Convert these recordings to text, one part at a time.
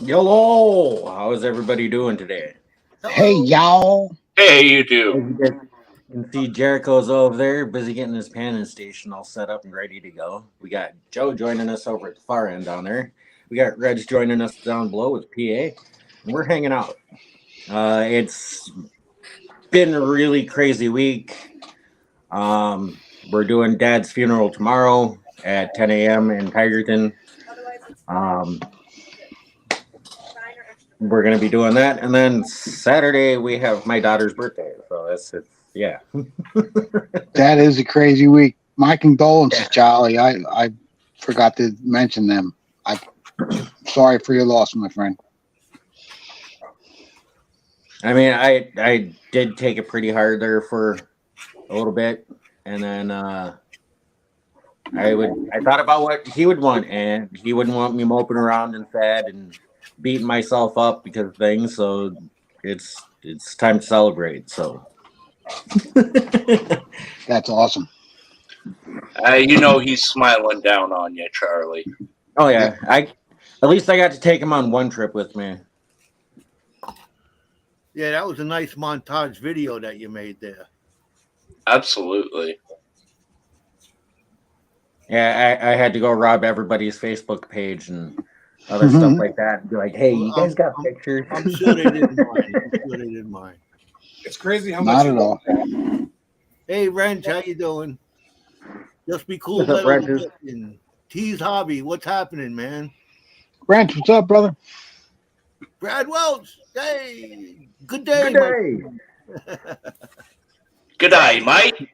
Hello, how is everybody doing today? Hey, Hello. y'all. Hey, you As do. you guys can see, Jericho's over there, busy getting his panning station all set up and ready to go. We got Joe joining us over at the far end down there. We got Reg joining us down below with PA, and we're hanging out. It's been a really crazy week. We're doing Dad's funeral tomorrow at 10 a.m. in Tigerton. Um, we're gonna be doing that, and then Saturday we have my daughter's birthday. So it's yeah. That is a crazy week. My condolences, Yeah. Charlie. I forgot to mention them. I'm sorry for your loss, my friend. I mean, I did take it pretty hard there for a little bit, and then I thought about what he would want, and he wouldn't want me moping around and sad and beating myself up because of things. So it's time to celebrate. So That's awesome. He's smiling down on you, Charlie. oh yeah, I at least I got to take him on one trip with me. Yeah, that was a nice montage video that you made there. Absolutely. Yeah, I had to go rob everybody's Facebook page and other stuff like that and be like, hey, you guys got pictures? I'm sure they didn't mind. I'm sure they didn't mind. It's crazy how Not much. at all. Hey, Wrench, how you doing? Just be cool. What's up, Let 'em Wrenches? listen. Tease Hobby, what's happening, man? Ranch, what's up, brother? Brad Welch, hey, good day. Good day. Good eye, Mike.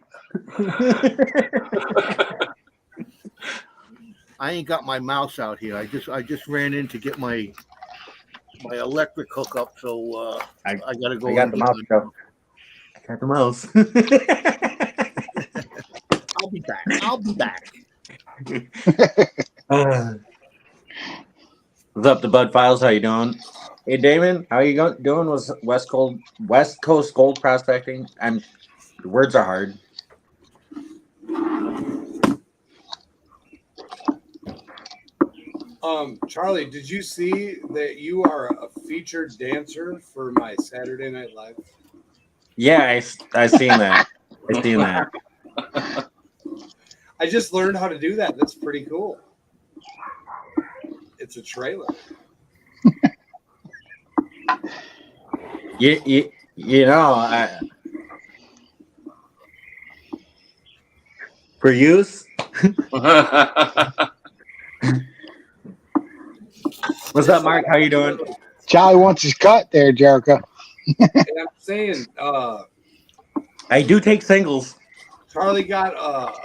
I ain't got my mouse out here. I just ran in to get my electric hookup, so I gotta go. I got the mouse. I got the mouse. I'll be back. I'll be back. What's up, the Bud Files? How you doing? Hey, Damon, how you doing? Was West Coast gold prospecting? The words are hard. Charlie, did you see that you are a featured dancer for my Saturday Night Live? Yeah, I seen that. I seen that. I just learned how to do that. That's pretty cool. It's a trailer. You know, for use. What's up, Mark? How you doing? Charlie wants his cut there, Jericho. And I'm saying, I do take singles. Charlie got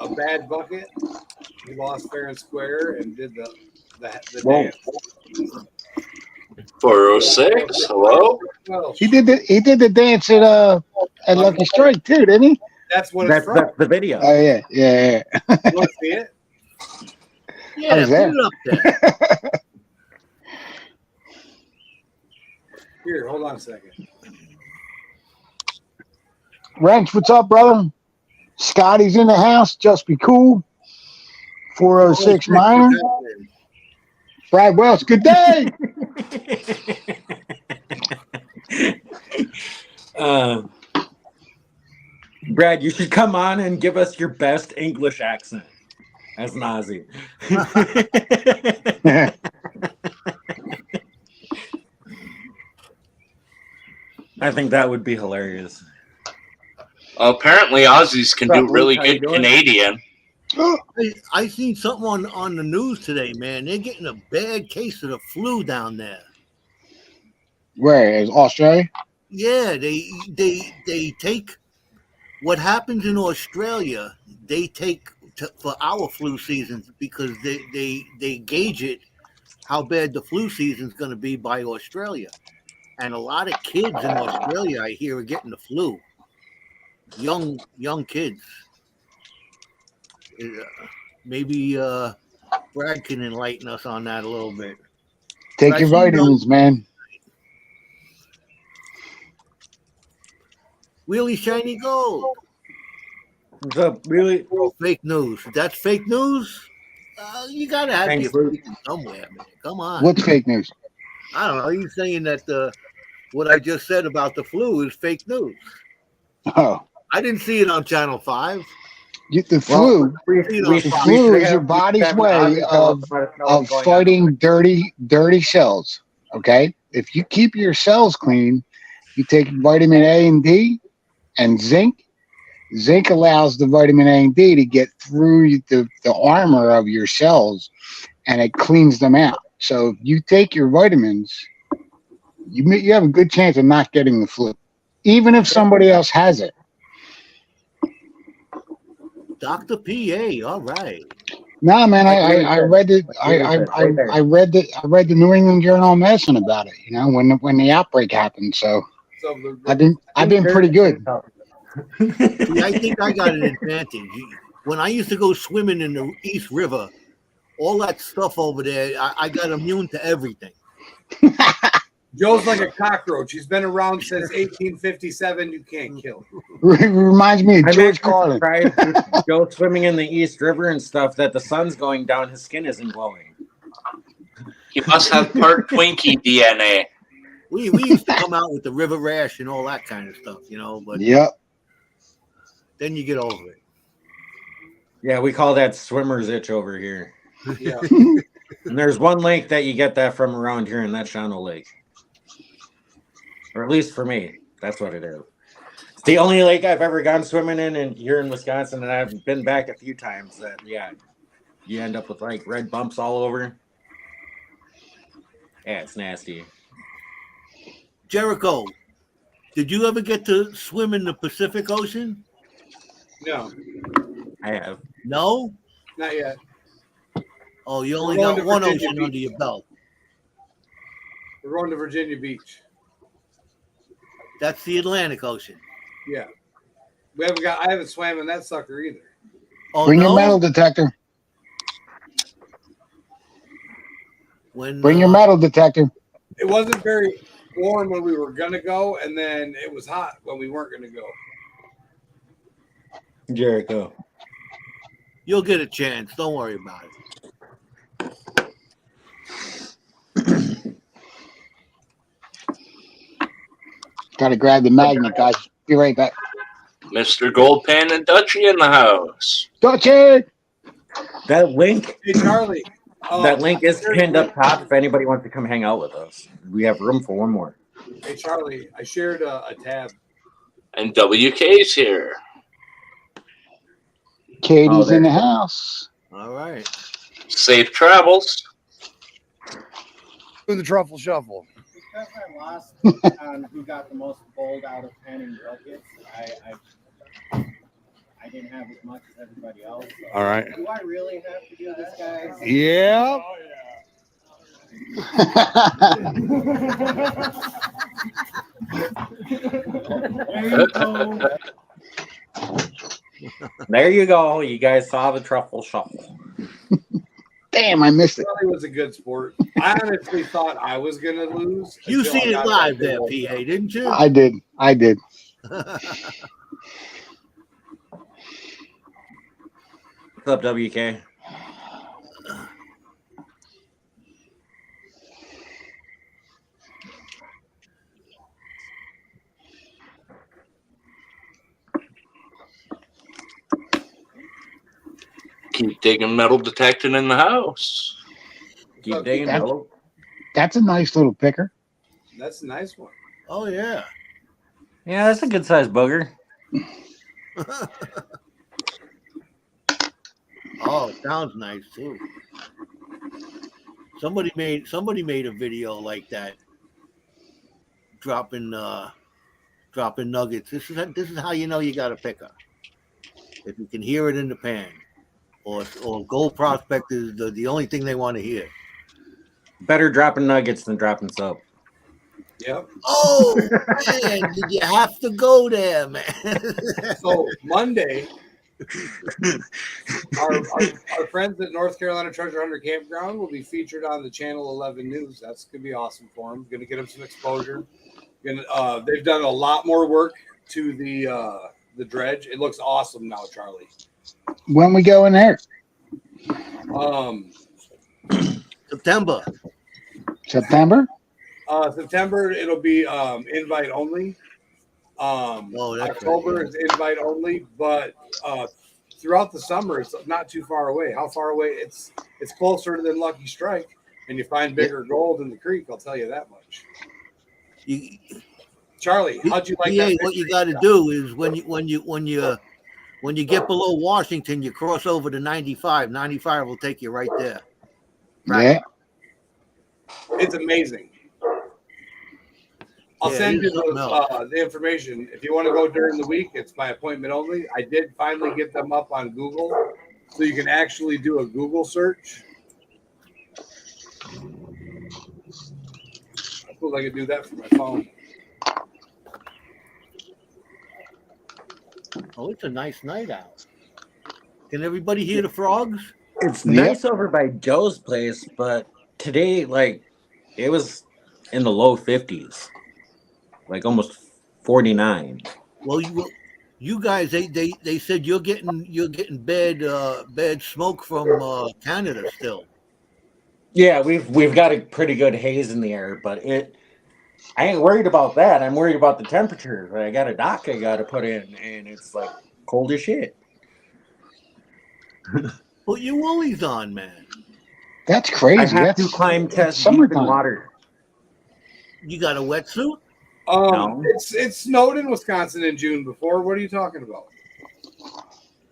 a bad bucket. He lost fair and square and did the Whoa. dance. 406. Hello. Well, He did the dance at Lucky Strike too, didn't he? that's what it's from. That's the video. Oh yeah. You want to see it? Yeah, was put there. it up there. Here, hold on a second. Wrench, what's up, brother? Scotty's in the house. Just be cool. 406 minor. Brad Wells, good day. Brad, you should come on and give us your best English accent as Nazi. I think that would be hilarious. Apparently, Aussies can What's do up, really Luke? How you good doing? Canadian. I seen something on the news today, man. They're getting a bad case of the flu down there. Where is Australia? Yeah, they take what happens in Australia. They take for our flu seasons because they gauge it how bad the flu season's going to be by Australia, and a lot of kids in Australia I hear are getting the flu. Young kids. Maybe Brad can enlighten us on that a little bit. Take But your I see vitamins, man. Wheelie shiny gold. What's up, really? Oh, fake news. That's fake news. You gotta have Thanks, your Luke. freaking somewhere, man. Come on. What's fake news? I don't know. He's saying that what I just said about the flu is fake news. Oh, I didn't see it on Channel 5. the flu. The flu is your body's way of fighting dirty cells. Okay, if you keep your cells clean, you take vitamin A and D and zinc. Zinc allows the vitamin A and D to get through the armor of your cells, and it cleans them out. So if you take your vitamins, you have a good chance of not getting the flu, even if somebody else has it. Dr. PA, all right. No, man, I read it. I read the New England Journal of Medicine about it. You know, when the outbreak happened. So I've been pretty good. See, I think I got an advantage. When I used to go swimming in the East River, all that stuff over there, I got immune to everything. Joe's like a cockroach. He's been around since 1857. You can't kill him. Reminds me of George Carlin. Joe swimming in the East River and stuff that the sun's going down, his skin isn't glowing. He must have part Twinkie DNA. We used to come out with the river rash and all that kind of stuff, you know, but Yep. then you get over it. Yeah, we call that swimmer's itch over here. Yeah. And there's one lake that you get that from around here, and that's Shawano Lake. Or at least for me, that's what it is. It's the only lake I've ever gone swimming in here in Wisconsin, and I've been back a few times. That you end up with like red bumps all over. Yeah, it's nasty. Jericho, did you ever get to swim in the Pacific Ocean? No, I have. No? not yet. Oh, you only We're going got to one Virginia ocean Beach. under your belt. We're going to Virginia Beach. That's the Atlantic Ocean. Yeah. I haven't swam in that sucker either. Oh, Bring no? your metal detector. When, Bring your metal detector. It wasn't very warm when we were gonna go, and then it was hot when we weren't gonna go. Jericho. You'll get a chance. Don't worry about it. Got to grab the magnet, guys. Be right back. Mr. Goldpan and Dutchie in the house. Dutchie! That link, Hey Charlie, that link is pinned up top. If anybody wants to come hang out with us, we have room for one more. Hey Charlie, I shared a tab. And WK's here. Katie's there in the you go. house. All right. Safe travels. Doing the truffle shuffle. Because I lost on who got the most gold out of pen and buckets, I didn't have as much as everybody else. So All right. do I really have to do this, guys? Yeah. There you go. You guys saw the truffle shuffle. Damn, I missed it. Charlie was a good sport. I honestly thought I was gonna lose. You until I seen it got live that there, goal. PA, didn't you? I did. What's up, WK? Keep digging, metal detecting in the house. Keep digging. That- Hello. That's a nice little picker. That's a nice one. Oh, yeah. Yeah, that's a good sized booger. Oh, it sounds nice too. Somebody made a video like that, dropping nuggets. This is how you know you got a picker. If you can hear it in the pan, or gold prospect is the only thing they want to hear. Better dropping nuggets than dropping soap. Yep. Oh man, did you have to go there, man? So Monday, our friends at North Carolina Treasure Hunter Campground will be featured on the Channel 11 News. That's gonna be awesome for them. Gonna get them some exposure. They've done a lot more work to the dredge. It looks awesome now, Charlie. When we go in there? Um, September. September? September it'll be invite only. That's October right, is invite only, but throughout the summer it's not too far away. How far away? It's closer than Lucky Strike, and you find bigger gold in the creek. I'll tell you that much. Charlie, how'd you like that? What you got to do is when you get below Washington, you cross over to 95. 95 will take you right there. Yeah. It's amazing. I'll Yeah, send it you is something else. the information. If you want to go during the week, it's by appointment only. I did finally get them up on Google, so you can actually do a Google search. I suppose I could do that from my phone. Oh, it's a nice night out. Can everybody hear the frogs? It's Yep. nice over by Joe's place, but today, like, it was in the low 50s, like almost 49. Well, you guys, they said you're getting bad smoke from Canada still. Yeah, we've got a pretty good haze in the air, but I ain't worried about that. I'm worried about the temperatures. I got a dock I got to put in, and it's like cold as shit. Put your woolies on, man. That's crazy. I have That's to climb that's test deep in summertime. water. You got a wetsuit? No. It's snowed in Wisconsin in June before. What are you talking about?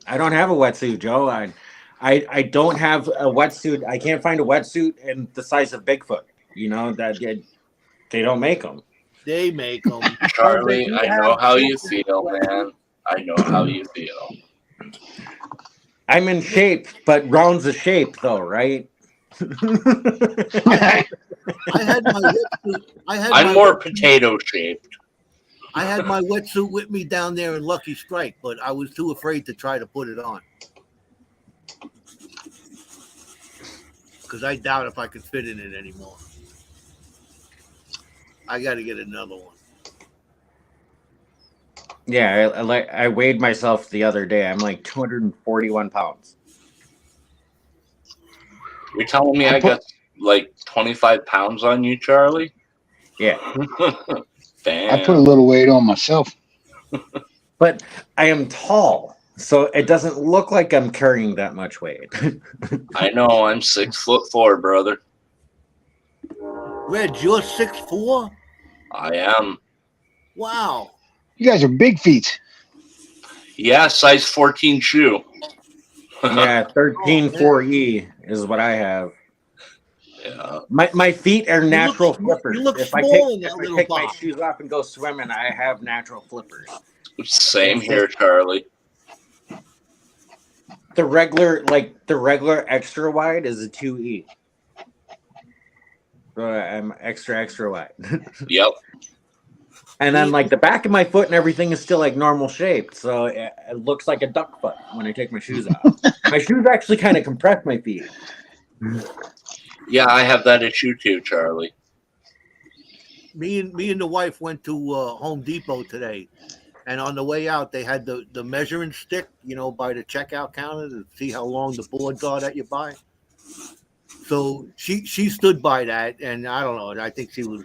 I don't have a wetsuit, Joe. I don't have a wetsuit. I can't find a wetsuit in the size of Bigfoot. You know that they don't make them. They make them. Charlie, I know how you feel, man. I know how you feel. I'm in shape, but round's a shape, though, right? I had my wetsuit. I'm more potato shaped. I had my wetsuit with me down there in Lucky Strike, but I was too afraid to try to put it on because I doubt if I could fit in it anymore. I got to get another one. Yeah, I weighed myself the other day. I'm like 241 pounds. You're telling me I got like 25 pounds on you, Charlie? Yeah. I put a little weight on myself. But I am tall, so it doesn't look like I'm carrying that much weight. I know, I'm 6'4", brother. Reg, you're 6'4"? I am. Wow. You guys are big feet. Yeah, size 14 shoe. Yeah, 13.4E is what I have. Yeah. My feet are natural flippers. You look if I small in take, that if I little take my box. shoes off and go swimming, I have natural flippers. Same here, Charlie. The regular extra wide is a 2E. So I'm extra wide. Yep. And then like the back of my foot and everything is still like normal shaped. So it looks like a duck foot when I take my shoes off. My shoes actually kind of compress my feet. Yeah, I have that issue too, Charlie. Me and the wife went to Home Depot today, and on the way out they had the measuring stick, by the checkout counter to see how long the boards are that you buy. So she stood by that, and I don't know. I think she was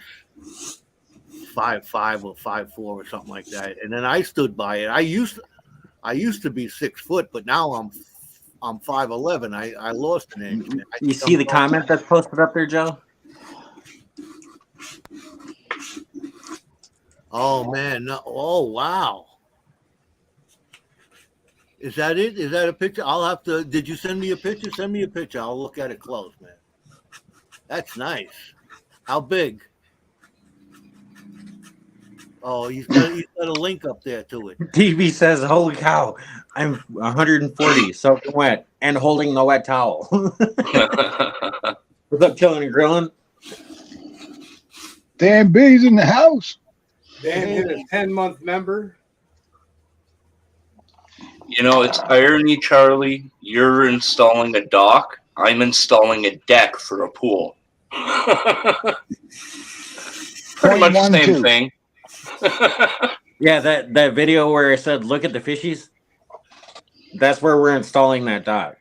5'5" or 5'4" or something like that. And then I stood by it. I used to be 6 foot, but now I'm 5'11". I lost an inch. You see the comment that's posted up there, Joe? Oh man! No, oh wow! Is that it? Is that a picture? I'll have to. Did you send me a picture? Send me a picture. I'll look at it close, man. That's nice. How big? Oh, he's got a link up there to it. TV says, "Holy cow! I'm 140, soaking wet, and holding the wet towel." What's up, chilling and grilling? Dan B's in the house. Dan hit a 10-month member. It's irony, Charlie. You're installing a dock. I'm installing a deck for a pool. Pretty much the same thing. Yeah, that video where I said, "Look at the fishies." That's where we're installing that dock.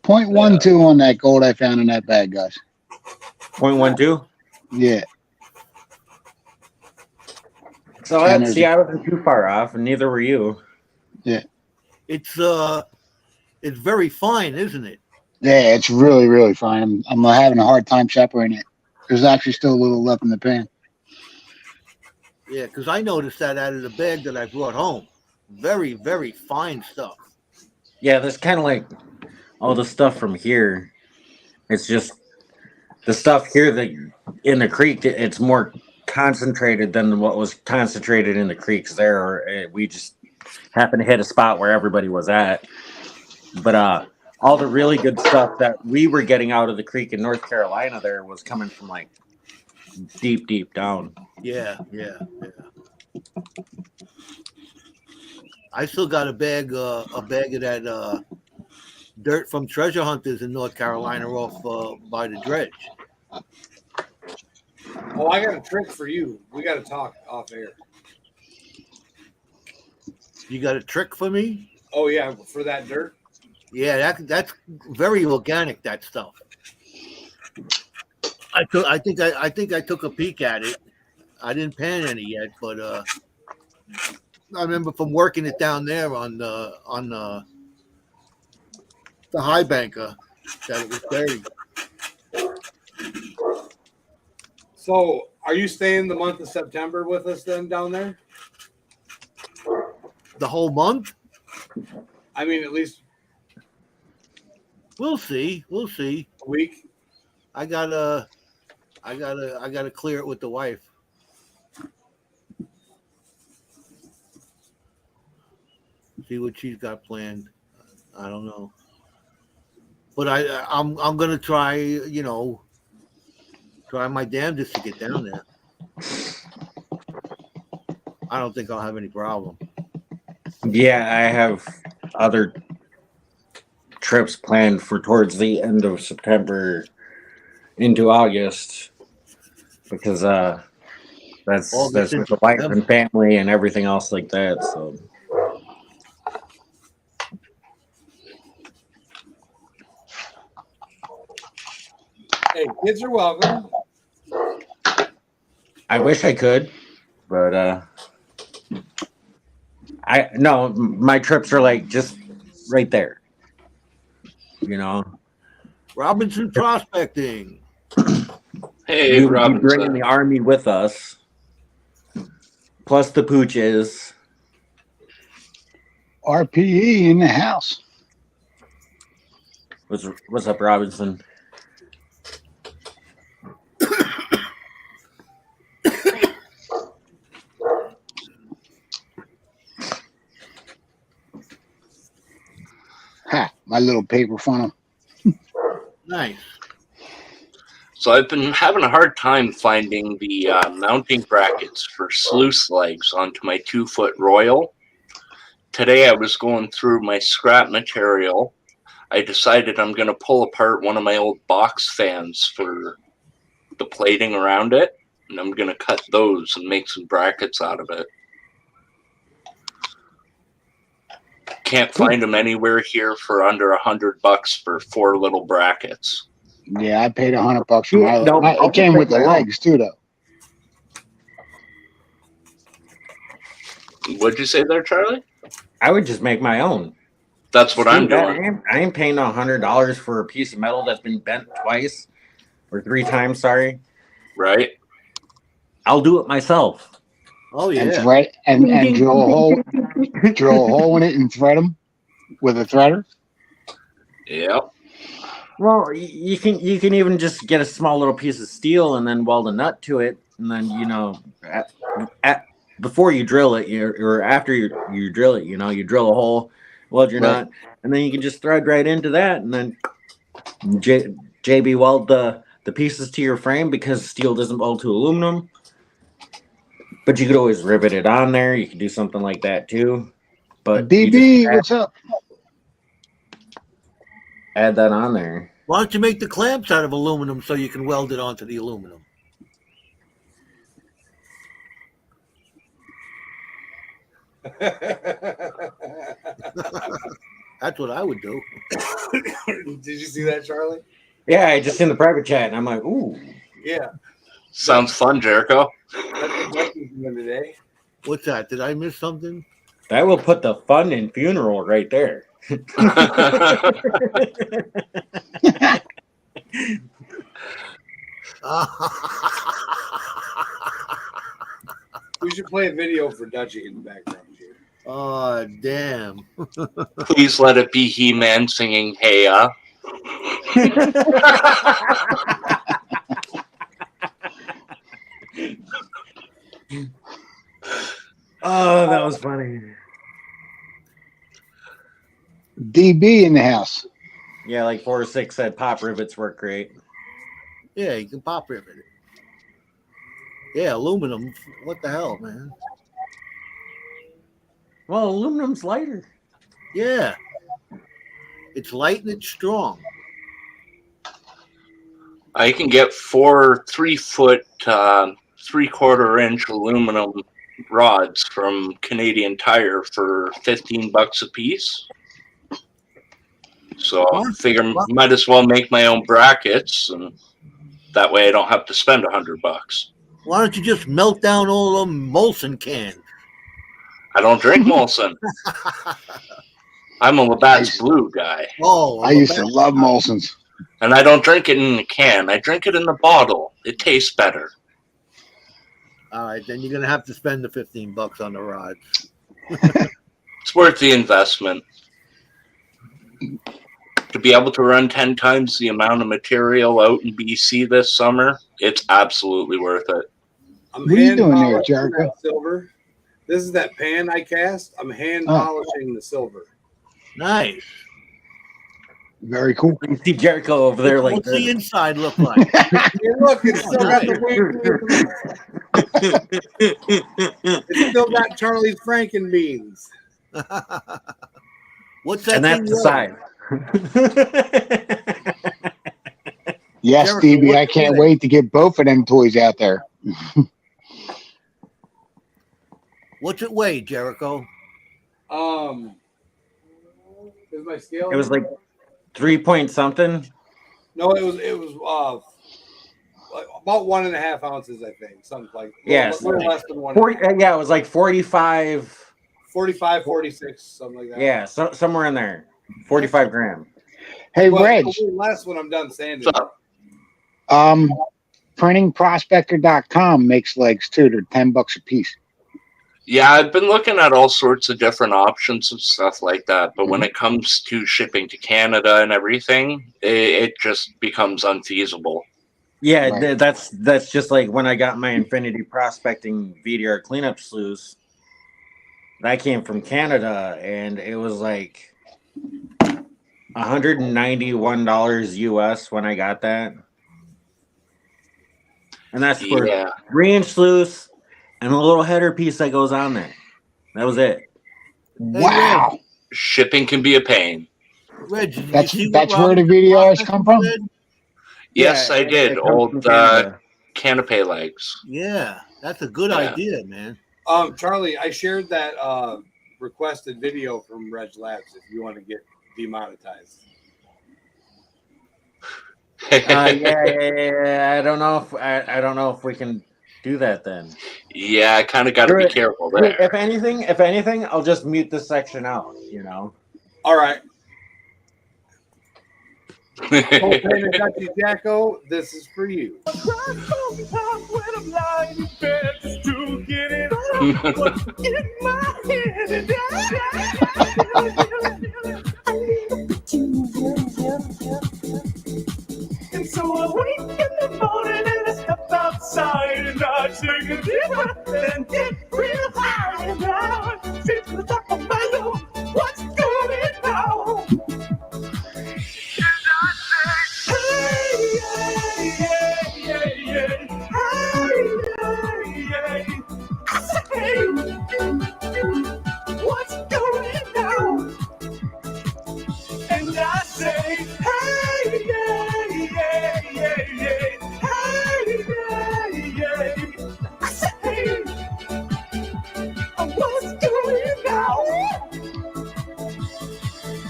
0.12 on that gold I found in that bag, guys. 0.12. Yeah. So And there's see, I wasn't too far off, and neither were you. It's very fine, isn't it? Yeah, it's really, really fine. I'm having a hard time separating it. There's actually still a little left in the pan. Yeah, because I noticed that out of the bag that I brought home. Very, very fine stuff. Yeah, there's kind of like all the stuff from here. It's just the stuff here that in the creek. It's more concentrated than what was concentrated in the creeks there. Or we just happened to hit a spot where everybody was at. But all the really good stuff that we were getting out of the creek in North Carolina there was coming from like deep, deep down. Yeah. I still got a bag of that dirt from treasure hunters in North Carolina off by the dredge. Oh, I got a trick for you. We got to talk off air. You got a trick for me? Oh yeah, for that dirt. Yeah, that's very organic. That stuff. I think I took a peek at it. I didn't pan any yet, but I remember from working it down there on the high banker that it was dirty. So, are you staying the month of September with us then down there? The whole month? I mean, at least We'll see. We'll see. a week. I gotta clear it with the wife. See what she's got planned. I don't know, but I'm gonna try. Try my damnedest to get down there. I don't think I'll have any problem. Yeah, I have other trips planned for towards the end of September into August because that's August with the wife and family and everything else like that. So Hey, kids are welcome. I wish I could, but my trips are like just right there. Robinson prospecting. Hey, we Robinson. bringing the army with us, plus the pooches. RPE in the house. What's up, Robinson? Ha! My little paper funnel. Nice. So I've been having a hard time finding the mounting brackets for sluice legs onto my 2-foot Royal. Today I was going through my scrap material. I decided I'm going to pull apart one of my old box fans for the plating around it, and I'm going to cut those and make some brackets out of it. Can't find them anywhere here for under $100 for 4 little brackets. Yeah, I paid $100 for my. No, It came with the legs too, though. What'd you say there, Charlie? I would just make my own. That's what I'm doing. I ain't paying $100 for a piece of metal that's been bent twice or 3 times. Sorry, Right? I'll do it myself. Oh yeah. And thread and drill a hole in it and thread them with a threader. Yep. Well, you can even just get a small little piece of steel and then weld a nut to it, and then before you drill it, or after you drill it, you drill a hole, weld your nut, and then you can just thread right into that, and then JB weld the pieces to your frame because steel doesn't weld to aluminum. But you could always rivet it on there. You could do something like that too. But DB, what's up? Add that on there. Why don't you make the clamps out of aluminum so you can weld it onto the aluminum? That's what I would do. Did you see that, Charlie? Yeah, I just in the private chat, and I'm like, ooh. Yeah. Sounds fun, Jericho. That's what Dusty's doing today. What's that? Did I miss something? That will put the fun in funeral right there. We should play a video for Dutchy in the background here. Oh, damn. Please let it be He-Man singing "Hey Oh, that was funny. DB in the house. Yeah, like 4 or 6 said pop rivets work great. Yeah, you can pop rivet it. Yeah, aluminum. What the hell, man? Well, aluminum's lighter. Yeah. It's light and it's strong. I can get 4 3-foot, 3/4-inch aluminum rods from Canadian Tire for $15 a piece. So I figure might as well make my own brackets, and that way I don't have to spend $100. Why don't you just melt down all them Molson cans? I don't drink Molson. I'm a Labatt's Blue guy, Oh, I used to love Molson's. and I don't drink it in a can. I drink it in the bottle. It tastes better. All right, then you're gonna have to spend the $15 on the rods. It's worth the investment. To be able to run 10 times the amount of material out in BC this summer, it's absolutely worth it. I'm What are you hand doing there, polishing Jericho? that silver. This is that pan I cast. I'm hand Oh. polishing the silver. Nice. Very cool. You see Jericho over there like What's the this. inside look like? Hey, look, it's still got the It's still got Charlie's Franken beans. What's that? And that's thing the like? side. Yes, Jericho, Stevie, what's I can't in it? wait to get both of them toys out there. What's it weigh, Jericho? Is my scale? It was like 3 point something. No, it was like about 1.5 ounces, I think, something like Yes. a little less than 1. 40, yeah, it was like 45. 45, 46, something like that. Yeah, somewhere in there. 45 gram. Hey, Well, Reg, it'll be less when I'm done sanding. What's up? printingprospector.com makes legs too. They're $10 a piece. Yeah, I've been looking at all sorts of different options and stuff like that, but when it comes to shipping to Canada and everything, it just becomes unfeasible. Yeah, Right. that's just like when I got my Infinity Prospecting VDR cleanup sluice. That came from Canada, and it was like $191 US when I got that. And that's for Yeah. 3-inch sluice and a little header piece that goes on there. That was it. Wow. Shipping can be a pain. Reg, did you That's see what that's where the Robin VDRs come from? said? Yes, Yeah, I it did. comes from Old Canada. canopy legs. Yeah, that's a good Yeah. idea, man. Charlie, I shared that requested video from Reg Labs if you want to get demonetized. Yeah. I don't know if we can do that then. Yeah, I kind of got to be Right. careful there. If anything, I'll just mute this section out. All right. Propane and Dutchy Jacko, this is for you. And so I wake in the morning and I step outside and I take a deep breath and get real high and I see to the top of my lungs what's going on. And I say, hey, yeah, hey. I say, hey, what's going on? And I say, hey, I say, hey, what's going on?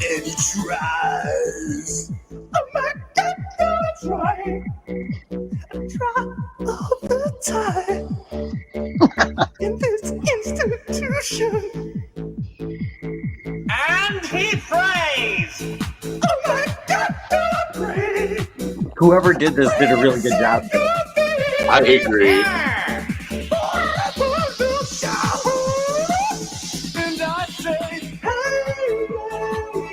And he tries. Oh my God, gonna try. Try. Oh, time in this institution. And he prays. Oh my God, I pray. Whoever did this did a really good job. I agree. And I say, hey,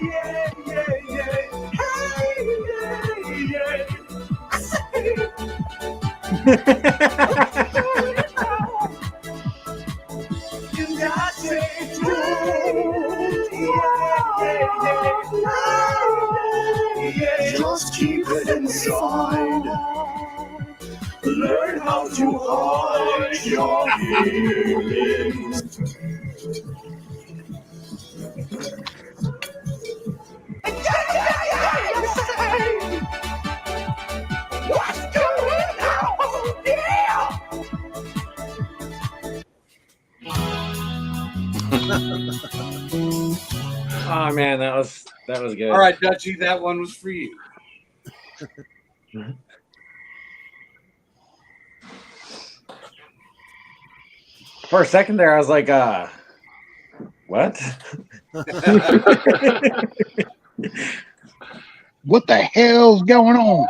yeah, yeah, yeah, hey, yeah, yeah. I say, and I say, don't, yeah, just keep it inside. Learn how to hide your feelings. What's going on? Yeah. Oh man, that was good. All right, Dutchie, that one was for you. For a second there, I was like, what? What the hell's going on?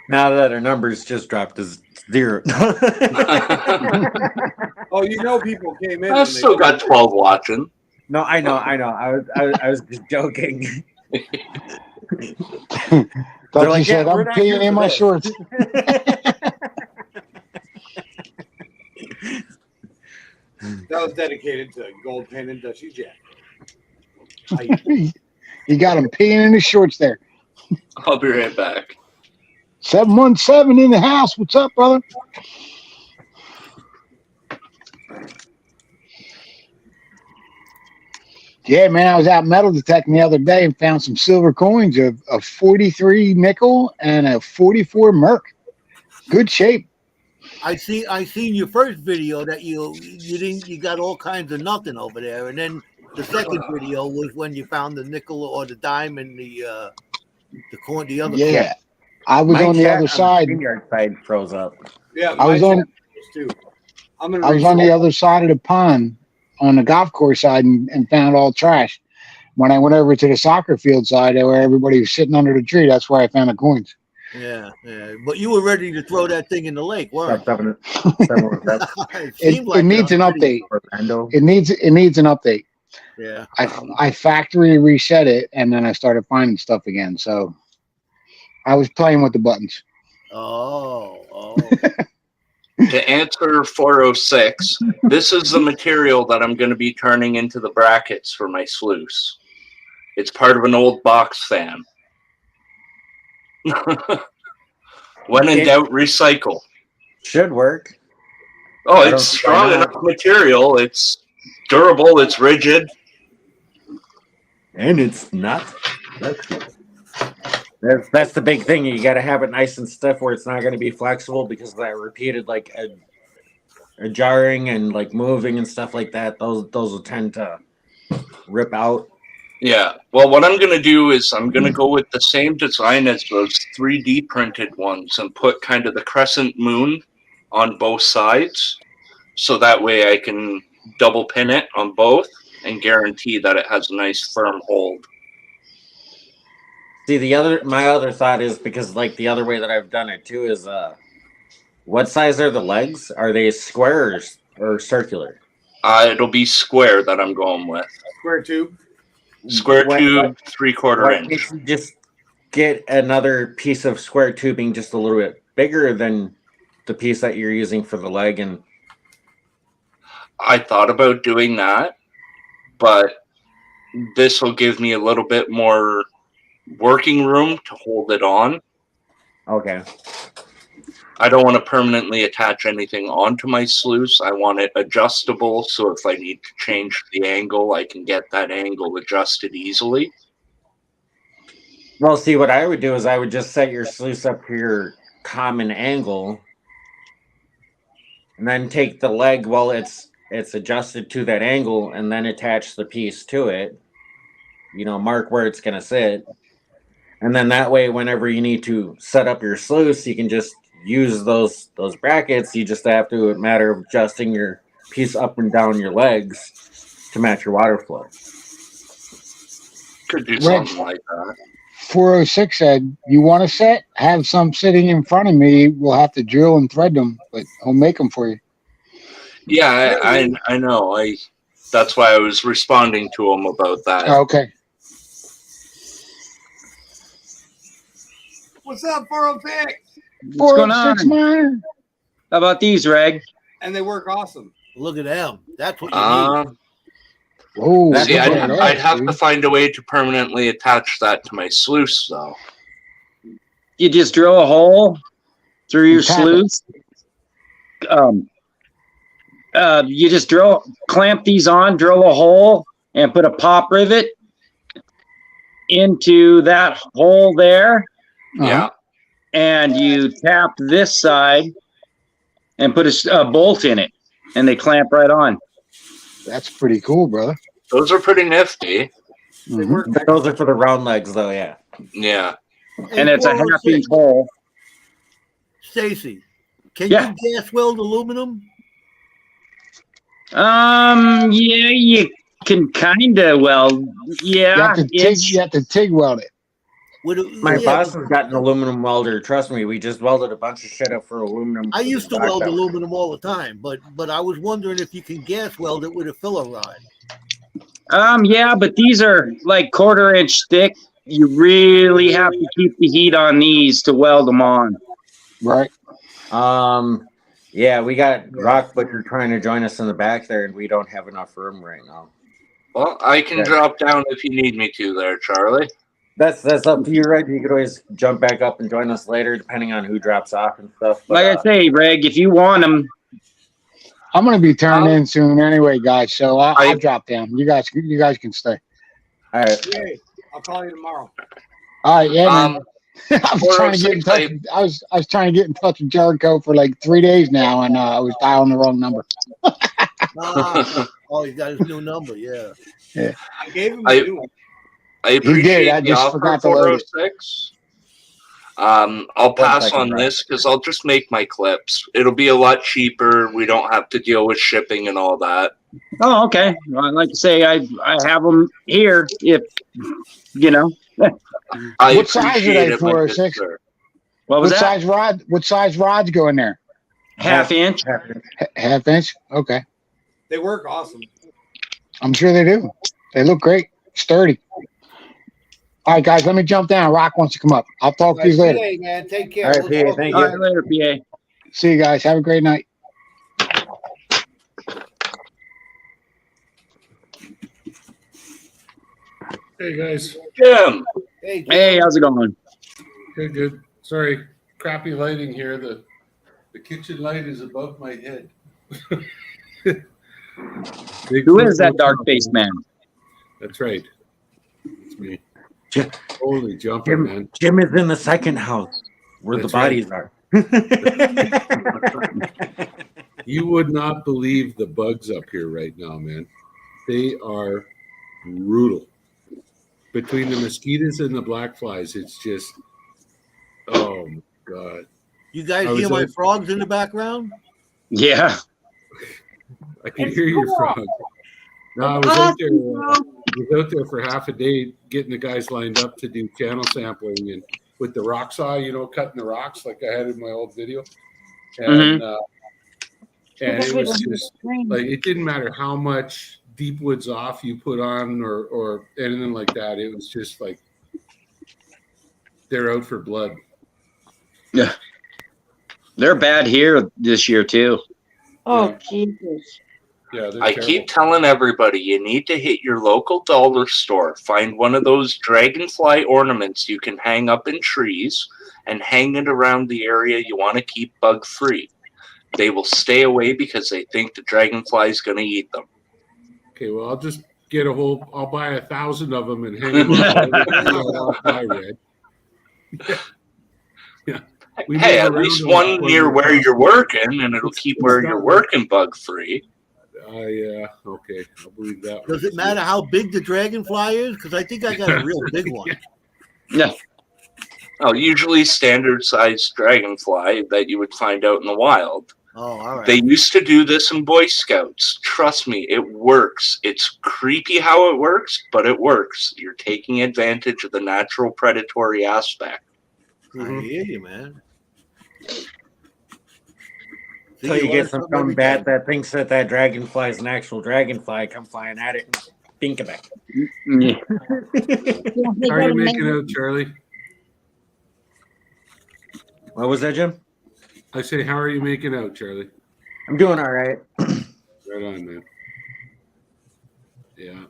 Now that our numbers just dropped to 0. Oh, you know, people came in. I still got 12 watching. No, I know. I was just joking. Thought like, you said, "Yeah, we're I'm not peeing here in for my this." shorts. That was dedicated to Gold Pen and Dutchie Jack. You got him peeing in his shorts there. I'll be right back. 717 in the house. What's up, brother? Yeah, man, I was out metal detecting the other day and found some silver coins of 43 nickel and a 44 merc. Good shape. I seen your first video that you got all kinds of nothing over there, and then the second video was when you found the nickel or the dime and the coin, the other. Yeah, I was My on the chat other the side. StreamYard side froze up. Yeah, I was on. too. I was on the other side of the pond on the golf course side and found all trash. When I went over to the soccer field side where everybody was sitting under the tree, that's where I found the coins. Yeah. But you were ready to throw that thing in the lake, weren't you? It needs an update. Orlando. It needs an update. Yeah. I factory reset it and then I started finding stuff again. So I was playing with the buttons. Oh. To answer 406, this is the material that I'm going to be turning into the brackets for my sluice. It's part of an old box fan. When in doubt, recycle. Should work. Oh, I don't it's see strong why not. enough material. It's durable. It's rigid. And it's not. That's the big thing. You got to have it nice and stiff where it's not going to be flexible because that repeated like a jarring and like moving and stuff like that. Those will tend to rip out. Yeah. Well, what I'm going to do is I'm going to go with the same design as those 3D printed ones and put kind of the crescent moon on both sides. So that way I can double pin it on both and guarantee that it has a nice firm hold. See, my other thought is because like the other way that I've done it too is what size are the legs? Are they square or circular? It'll be square that I'm going with. Square tube. Square What- tube, 3/4 Why inch. can't you just get another piece of square tubing just a little bit bigger than the piece that you're using for the leg? And I thought about doing that, but this will give me a little bit more working room to hold it on. okay, I don't want to permanently attach anything onto my sluice. I want it adjustable, so if I need to change the angle, I can get that angle adjusted easily. well, see, what I would do is I would just set your sluice up to your common angle, and then take the leg while it's adjusted to that angle, and then attach the piece to it. Mark where it's gonna sit, And then that way, whenever you need to set up your sluice, you can just use those brackets. You just have to a matter of adjusting your piece up and down your legs to match your water flow. Could do Reg, something like that. 406 said, you want a set? Have some sitting in front of me. We'll have to drill and thread them, but he'll make them for you. Yeah, I know. That's why I was responding to him about that. Okay. What's up, 406? What's going on? 406 man. How about these, Reg? And they work awesome. Look at them. That's what you need. Oh, That's See, a I'd have to find a way to permanently attach that to my sluice, though. You just drill a hole through your Tap it. sluice. You just clamp these on, drill a hole, and put a pop rivet into that hole there, Yeah. and you tap this side and put a bolt in it, and they clamp right on. That's pretty cool, brother. Those are pretty nifty. Mhm. Those are for the round legs, though. Yeah. Yeah. And it's a 406, half-inch hole. Stacy, can Yeah. you gas weld aluminum? Yeah, you can kind of, yeah. You have to TIG weld it. My boss has got an aluminum welder. Trust me, we just welded a bunch of shit up for aluminum. I used to Knocked weld out. aluminum all the time, but I was wondering if you can gas weld it with a filler rod. Yeah, but these are like 1/4-inch thick. You really have to keep the heat on these to weld them on. Right. Yeah, we got Rock Butcher trying to join us in the back there, and we don't have enough room right now. Well, I can drop down if you need me to there, Charlie. That's up to you, Reg. You could always jump back up and join us later, depending on who drops off and stuff. But, Like I say, Reg, if you want them, I'm going to be turning in soon anyway, guys. So I'll drop down. You guys can stay. all right. Hey, I'll call you tomorrow. All right. Yeah, man. I was trying to get in 406, touch. I was trying to get in touch with Jericho for like 3 days now, and I was dialing the wrong number. Oh, he got his new number. Yeah. I gave him a new one. I appreciate I the just offer, forgot to load it. 406. I'll pass on this because I'll just make my clips. It'll be a lot cheaper. We don't have to deal with shipping and all that. oh, okay. Well, like I say, I have them here if, you know. I What size are appreciate they, it, my good 406? sir. What was that? What size rods go in there? Half-inch. Half inch? Okay. They work awesome. I'm sure they do. They look great. Sturdy. All right, guys, let me jump down. Rock wants to come up. I'll talk to you later. Hey, man, take care. All right, We'll PA, talk thank All you. right, later, PA. See you guys. Have a great night. Hey guys, Jim, Hey, Hey, how's it going? good. Sorry, crappy lighting here. The kitchen light is above my head. Who is that dark-faced man? That's right. It's me. Jim- Holy jumper, man. Jim is in the second house where That's the bodies are. You would not believe the bugs up here right now, man. They are brutal. Between the mosquitoes and the black flies, it's just, oh my God. you guys I was hear my like- frogs in the background? Yeah. I can hear your frog. No, I was out there for half a day getting the guys lined up to do channel sampling and with the rock saw, cutting the rocks like I had in my old video. And and it was just like it didn't matter how much deep woods off you put on or anything like that. It was just like they're out for blood. Yeah. They're bad here this year, too. Oh, Jesus. Yeah, they're I terrible. keep telling everybody you need to hit your local dollar store, find one of those dragonfly ornaments you can hang up in trees, and hang it around the area you want to keep bug free. They will stay away because they think the dragonfly is going to eat them. Okay, well, I'll just get I'll buy 1,000 of them and hang them up. Red. Yeah. We Hey, move at around least a lot one when near we're- where you're working, and it'll keep where you're working bug free. Yeah, okay, I'll believe that. Does it matter how big the dragonfly is? Because I think I got a real big one. Yeah. Oh, usually standard sized dragonfly that you would find out in the wild. Oh, all right. They used to do this in Boy Scouts. Trust me, it works. It's creepy how it works, but it works. You're taking advantage of the natural predatory aspect. I hear you, man. So you get some dumb bat that thinks that that dragonfly is an actual dragonfly, come flying at it and think of it. Yeah. How are you making out, Charlie? What was that, Jim? I say, how are you making out, Charlie? I'm doing all right. Right on, man. Yeah.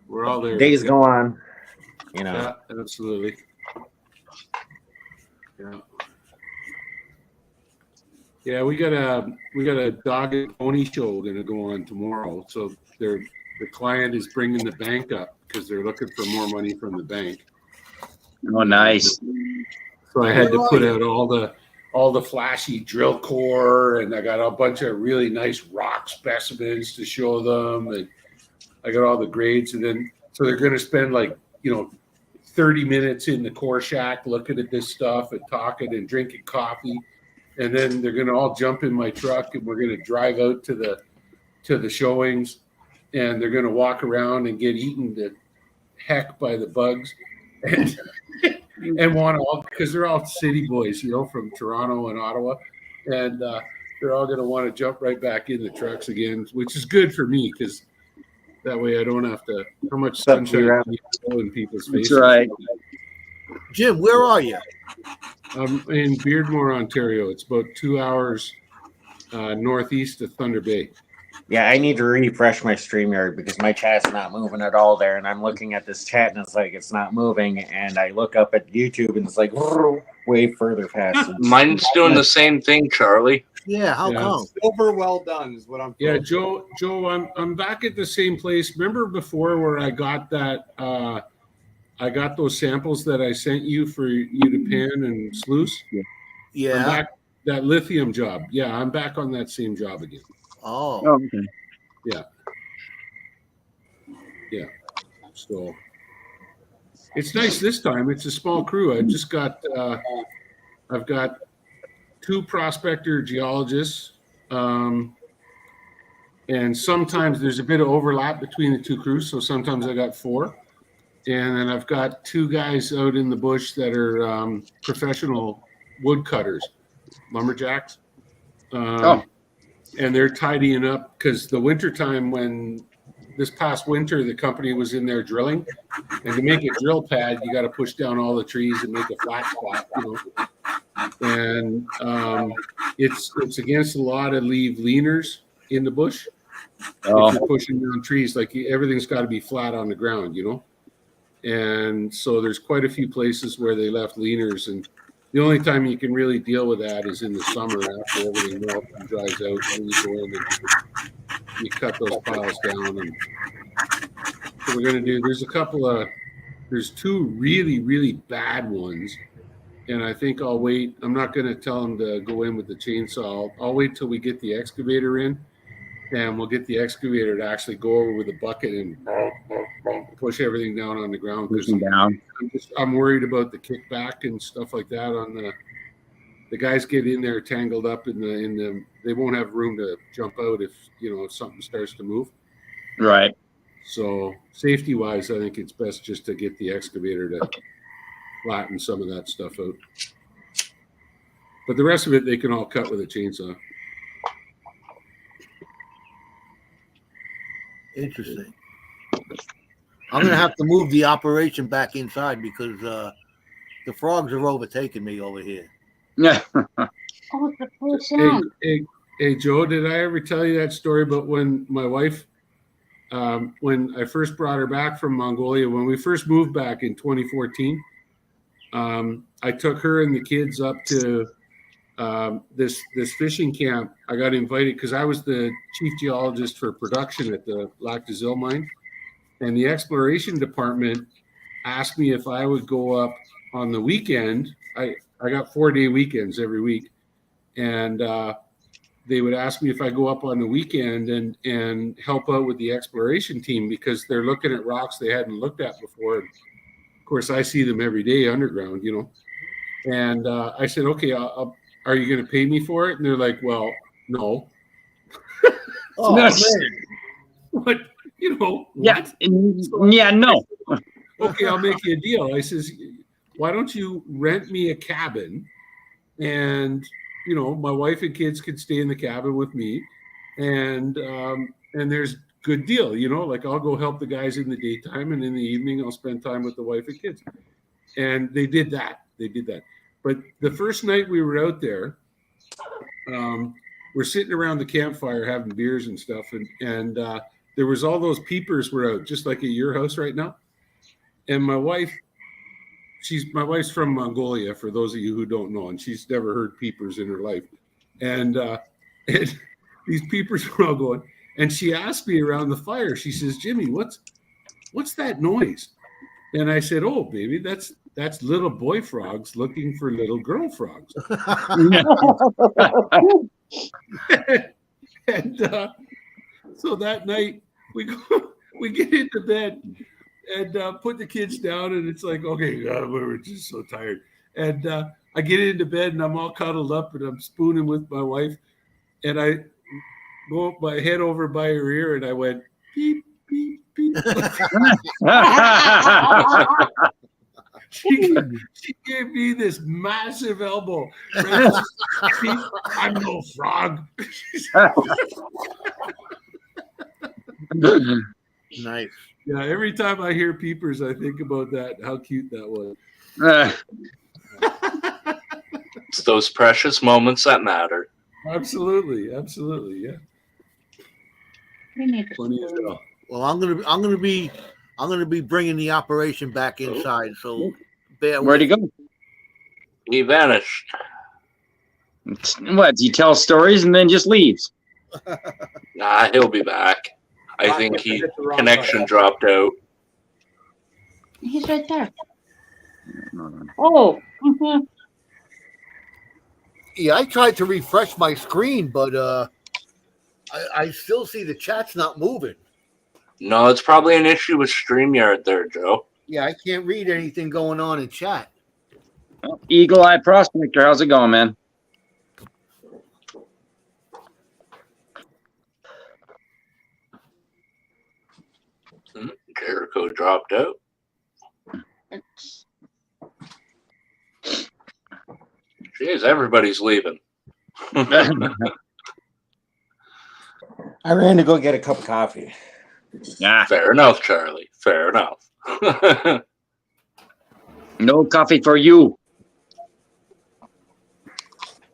We're all there. Days go on. You know. Yeah, absolutely. Yeah. Yeah, we got a dog and pony show going to go on tomorrow. So the client is bringing the bank up because they're looking for more money from the bank. Oh, nice. So I had to put out all the flashy drill core, and I got a bunch of really nice rock specimens to show them, and I got all the grades, and then so they're going to spend 30 minutes in the core shack looking at this stuff and talking and drinking coffee. And then they're going to all jump in my truck, and we're going to drive out to the showings, and they're going to walk around and get eaten to heck by the bugs, and want to, because they're all city boys, from Toronto and Ottawa, and they're all going to want to jump right back in the trucks again, which is good for me because that way I don't have to. How much sunshine in people's faces? That's right. Jim, where are you? I'm in Beardmore, Ontario. It's about 2 hours northeast of Thunder Bay. Yeah, I need to refresh my StreamYard because my chat's not moving at all there. And I'm looking at this chat and it's like it's not moving. And I look up at YouTube and it's like way further past. Mine's doing the same thing, Charlie. Yeah, how come? Silver well done is what I'm. Yeah, Joe, I'm back at the same place. Remember before where I got that? I got those samples that I sent you for you to pan and sluice. Yeah. I'm back, that lithium job. Yeah, I'm back on that same job again. Oh. Okay. Yeah. Yeah. So it's nice this time. It's a small crew. I've got 2 prospector geologists. And sometimes there's a bit of overlap between the 2 crews. So sometimes I got 4. And then I've got 2 guys out in the bush that are professional woodcutters, lumberjacks. And they're tidying up because the wintertime, when this past winter, the company was in there drilling. And to make a drill pad, you got to push down all the trees and make a flat spot, And it's against the law to leave leaners in the bush. If you're pushing down trees, everything's got to be flat on the ground, And so there's quite a few places where they left leaners, and the only time you can really deal with that is in the summer after everything melts and dries out, and you go in and you cut those piles down. And so we're going to do, there's 2 really, really bad ones, and I think I'll wait. I'm not going to tell them to go in with the chainsaw. I'll wait till we get the excavator in, and we'll get the excavator to actually go over with a bucket and push everything down on the ground. I'm worried about the kickback and stuff like that. On the guys get in there tangled up in the they won't have room to jump out if something starts to move. Right. So safety wise, I think it's best just to get the excavator to flatten some of that stuff out. But the rest of it they can all cut with a chainsaw. Interesting. I'm going to have to move the operation back inside because the frogs are overtaking me over here. Yeah. Hey, Joe, did I ever tell you that story about when my wife, when I first brought her back from Mongolia, when we first moved back in 2014, I took her and the kids up to this fishing camp. I got invited because I was the chief geologist for production at the Lac des Îles mine, and the exploration department asked me if I would go up on the weekend. I got 4-day weekends every week, and they would ask me if I go up on the weekend and help out with the exploration team because they're looking at rocks they hadn't looked at before. And of course, I see them every day underground, And I said, okay, are you going to pay me for it? And they're like, well, no. Oh, No. man. But, you know, Yeah, what? yeah, no. Okay, I'll make you a deal. I says, why don't you rent me a cabin, and you know, my wife and kids could stay in the cabin with me, and there's good deal, you know, like I'll go help the guys in the daytime, and in the evening I'll spend time with the wife and kids. And they did that. But the first night we were out there, we're sitting around the campfire having beers and stuff, and there was all those peepers were out, just like at your house right now. And my wife's from Mongolia, for those of you who don't know, and she's never heard peepers in her life. And these peepers were all going, and she asked me around the fire, she says, Jimmy, what's that noise? And I said, oh, baby, that's little boy frogs looking for little girl frogs. And so that night we get into bed and put the kids down, and it's like, okay, God, we were just so tired. And I get into bed, and I'm all cuddled up, and I'm spooning with my wife, and I go my head over by her ear, and I went, beep, beep, beep. She gave me this massive elbow. I'm no frog. Nice. Yeah, every time I hear peepers, I think about that, how cute that was. It's those precious moments that matter. Absolutely, yeah. We need to Funny as hell. Well, I'm gonna be bringing the operation back inside. So Where'd he go? He vanished. What? He tells stories and then just leaves. Nah, he'll be back. I think he connection dropped out. He's right there. Oh. Mhm. Yeah, I tried to refresh my screen, but I still see the chat's not moving. No, it's probably an issue with StreamYard there, Joe. Yeah, I can't read anything going on in chat. Eagle Eye Prospector, how's it going, man? Jericho dropped out. Jeez, everybody's leaving. I ran to go get a cup of coffee. Yeah. Fair enough, Charlie. Fair enough. No coffee for you.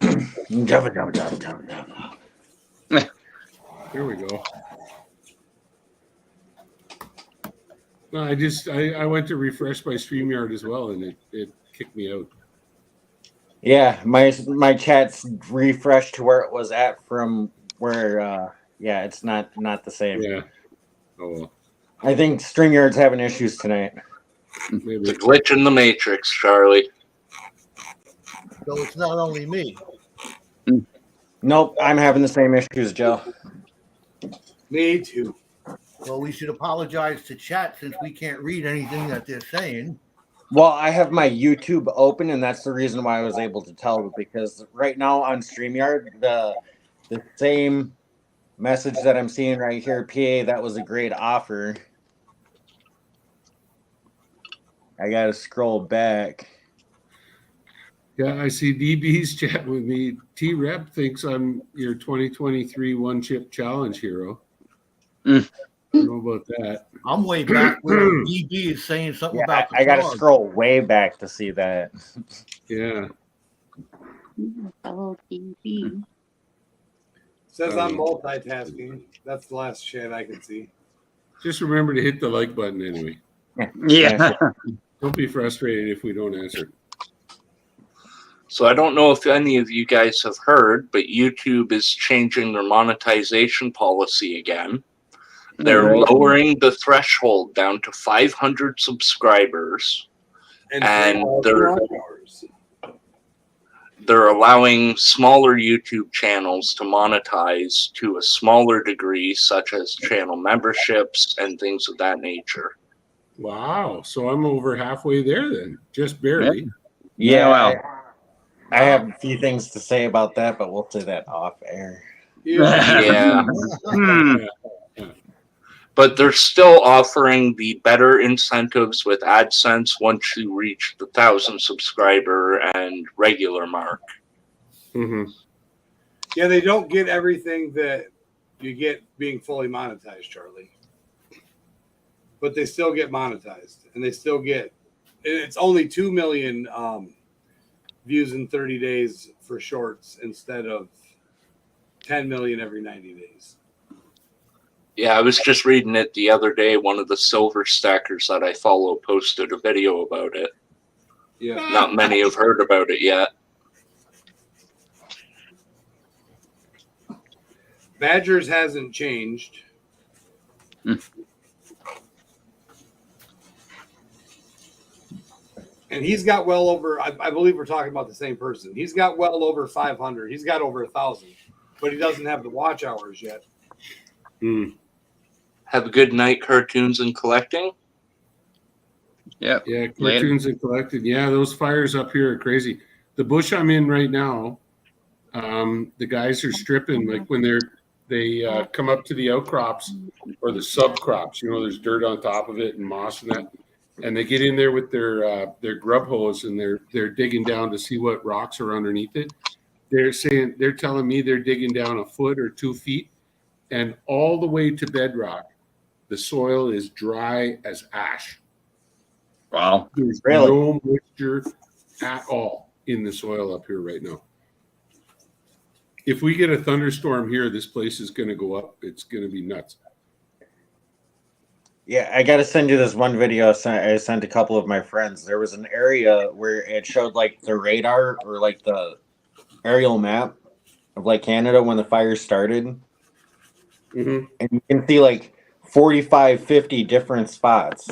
Jabba, jabba, jabba, jabba, jabba. Here we go. No, I went to refresh my StreamYard as well, and it kicked me out. Yeah, my chat's refreshed to where it was at from where yeah, it's not the same. Yeah. Oh well. I think StreamYard's having issues tonight. Maybe. It's a glitch in the matrix, Charlie. So it's not only me. Nope, I'm having the same issues, Joe. Me too. Well, we should apologize to chat since we can't read anything that they're saying. Well, I have my YouTube open, and that's the reason why I was able to tell, because right now on StreamYard, the same message that I'm seeing right here, PA, that was a great offer. I gotta scroll back. Yeah, I see DB's chat with me. T-Rep thinks I'm your 2023 one-chip challenge hero. I don't know about that. I'm way back where DB is saying something Yeah, about the I gotta frog. scroll way back to see that. Yeah. Hello, DB. Says I'm multitasking. That's the last chat I can see. Just remember to hit the like button anyway. Yeah. Don't be frustrated if we don't answer. So I don't know if any of you guys have heard, but YouTube is changing their monetization policy again. They're lowering the threshold down to 500 subscribers, and they're allowing smaller YouTube channels to monetize to a smaller degree, such as channel memberships and things of that nature. Wow. So I'm over halfway there then, just barely. Yeah, well. I have a few things to say about that, but we'll say that off air. Yeah. Hmm. But they're still offering the better incentives with AdSense once you reach the 1,000 subscriber and regular mark. Mm-hmm. Yeah, they don't get everything that you get being fully monetized, Charlie. But they still get monetized, and they still get. It's only 2 million views in 30 days for shorts instead of 10 million every 90 days. Yeah, I was just reading it the other day. One of the silver stackers that I follow posted a video about it. Yeah. Not many have heard about it yet. Badgers hasn't changed. And he's got well over, I believe we're talking about the same person. He's got well over 500. He's got over 1,000, but he doesn't have the watch hours yet. Have a good night, cartoons and collecting. Yep. Yeah, Later. cartoons and collected. Yeah, those fires up here are crazy. The bush I'm in right now, the guys are stripping like when they come up to the outcrops or the subcrops. You know, there's dirt on top of it and moss and that, and they get in there with their grub hose and they're digging down to see what rocks are underneath it. They're telling me they're digging down a foot or 2 feet, and all the way to bedrock, the soil is dry as ash. Wow. There's Really? no moisture at all in the soil up here right now. If we get a thunderstorm here, this place is going to go up. It's going to be nuts. Yeah, I got to send you this one video I sent a couple of my friends. There was an area where it showed like the radar or like the aerial map of like Canada when the fire started. Mm-hmm. And you can see like 45, 50 different spots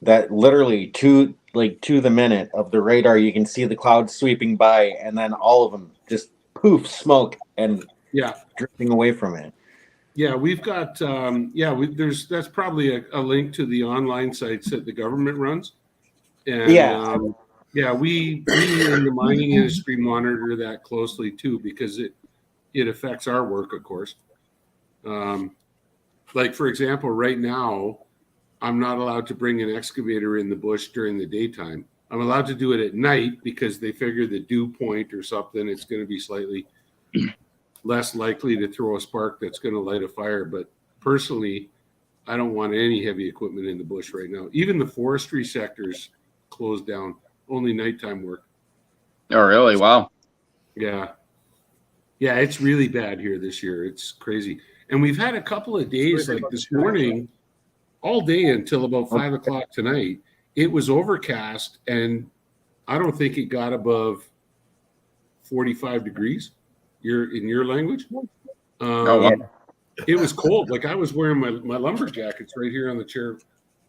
that literally to the minute of the radar, you can see the clouds sweeping by and then all of them just poof, smoke and drifting away from it. Yeah, we've got that's probably a link to the online sites that the government runs. And we in the mining industry monitor that closely too, because it affects our work, of course. Like for example, right now, I'm not allowed to bring an excavator in the bush during the daytime. I'm allowed to do it at night because they figure the dew point or something, it's going to be slightly less likely to throw a spark that's going to light a fire. But personally, I don't want any heavy equipment in the bush right now. Even the forestry sector's closed down, only nighttime work. Oh, really? Wow. Yeah. Yeah, it's really bad here this year. It's crazy. And we've had a couple of days like this morning, all day until about 5 o'clock tonight. It was overcast, and I don't think it got above 45 degrees. In your language. It was cold. Like I was wearing my lumber jackets right here on the chair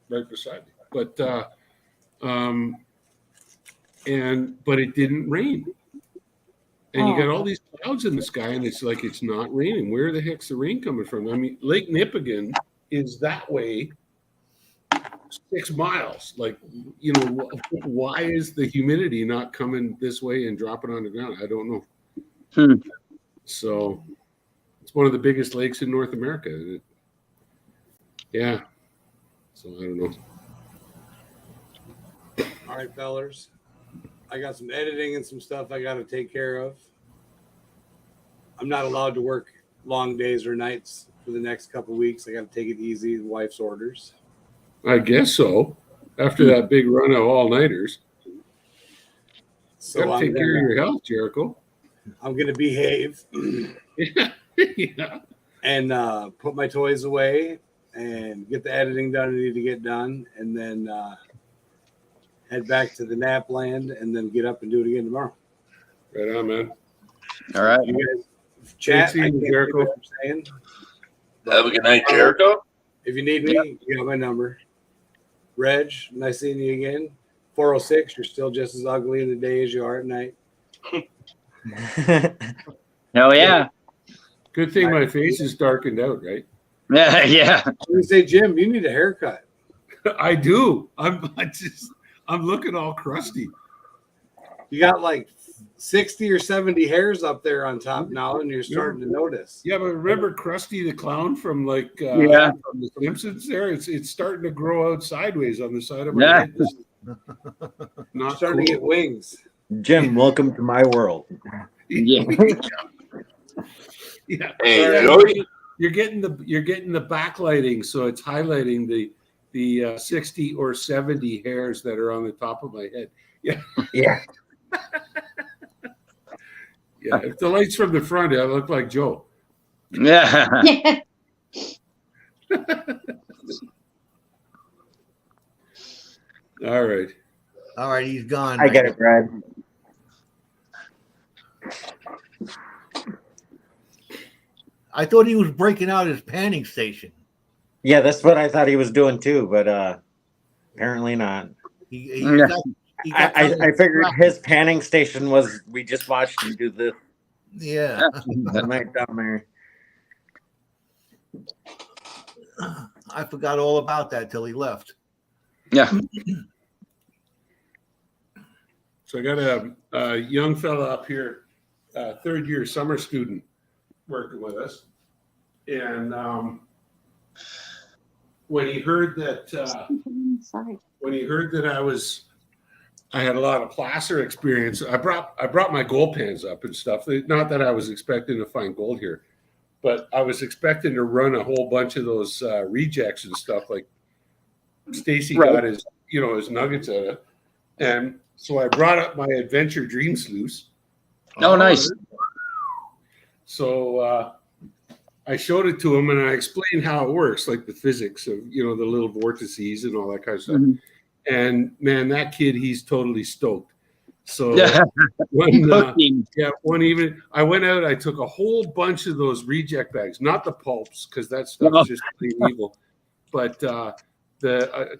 right beside me. But it didn't rain. And you got all these clouds in the sky, and it's like it's not raining. Where the heck's the rain coming from? I mean, Lake Nipigon is that way 6 miles. Like, you know, why is the humidity not coming this way and dropping on the ground? I don't know. So it's one of the biggest lakes in North America. Yeah. So I don't know. All right, fellers. I got some editing and some stuff I got to take care of. I'm not allowed to work long days or nights for the next couple of weeks. I got to take it easy. The wife's orders. I guess so. After that big run of all-nighters. So got to take care of your health, Jericho. I'm going to behave. Yeah. And put my toys away and get the editing done I need to get done. And then head back to the nap land and then get up and do it again tomorrow. Right on, man. All right. You guys chat. I can't Jericho. what I'm saying. Have a good night, Jericho. If you need me, you got my number. Reg, nice seeing you again. 406, you're still just as ugly in the day as you are at night. Hell yeah. Good thing my face is darkened out, right? Yeah, yeah. You say, Jim, you need a haircut. I do. I'm looking all crusty. You got like 60 or 70 hairs up there on top now, and you're starting to notice. Yeah, but remember Krusty the Clown from from the Simpsons? There, it's starting to grow out sideways on the side of my head. Not starting to get wings. Jim, welcome to my world. Yeah. Yeah. Hey, You're getting the backlighting, so it's highlighting the 60 or 70 hairs that are on the top of my head. Yeah. Yeah. Yeah. If the light's from the front, I look like Joe. Yeah. All right. All right, he's gone. I get it, Brad. I thought he was breaking out his panning station. Yeah, that's what I thought he was doing too, but apparently not. He Yeah. got I figured his panning station was we just watched him do this yeah. night down there. I forgot all about that till he left. Yeah. So I got a young fella up here, third year summer student working with us. And when he heard that I had a lot of placer experience, I brought my gold pans up and stuff. Not that I was expecting to find gold here, but I was expecting to run a whole bunch of those rejects and stuff like Stacy got his nuggets out of it. And so I brought up my Adventure Dream Sluice. Oh, nice. So I showed it to him and I explained how it works, like the physics of, the little vortices and all that kind of stuff. Mm-hmm. And man, that kid, he's totally stoked. So Yeah. one evening I went out, I took a whole bunch of those reject bags, not the pulps, because that stuff is just plain evil. But I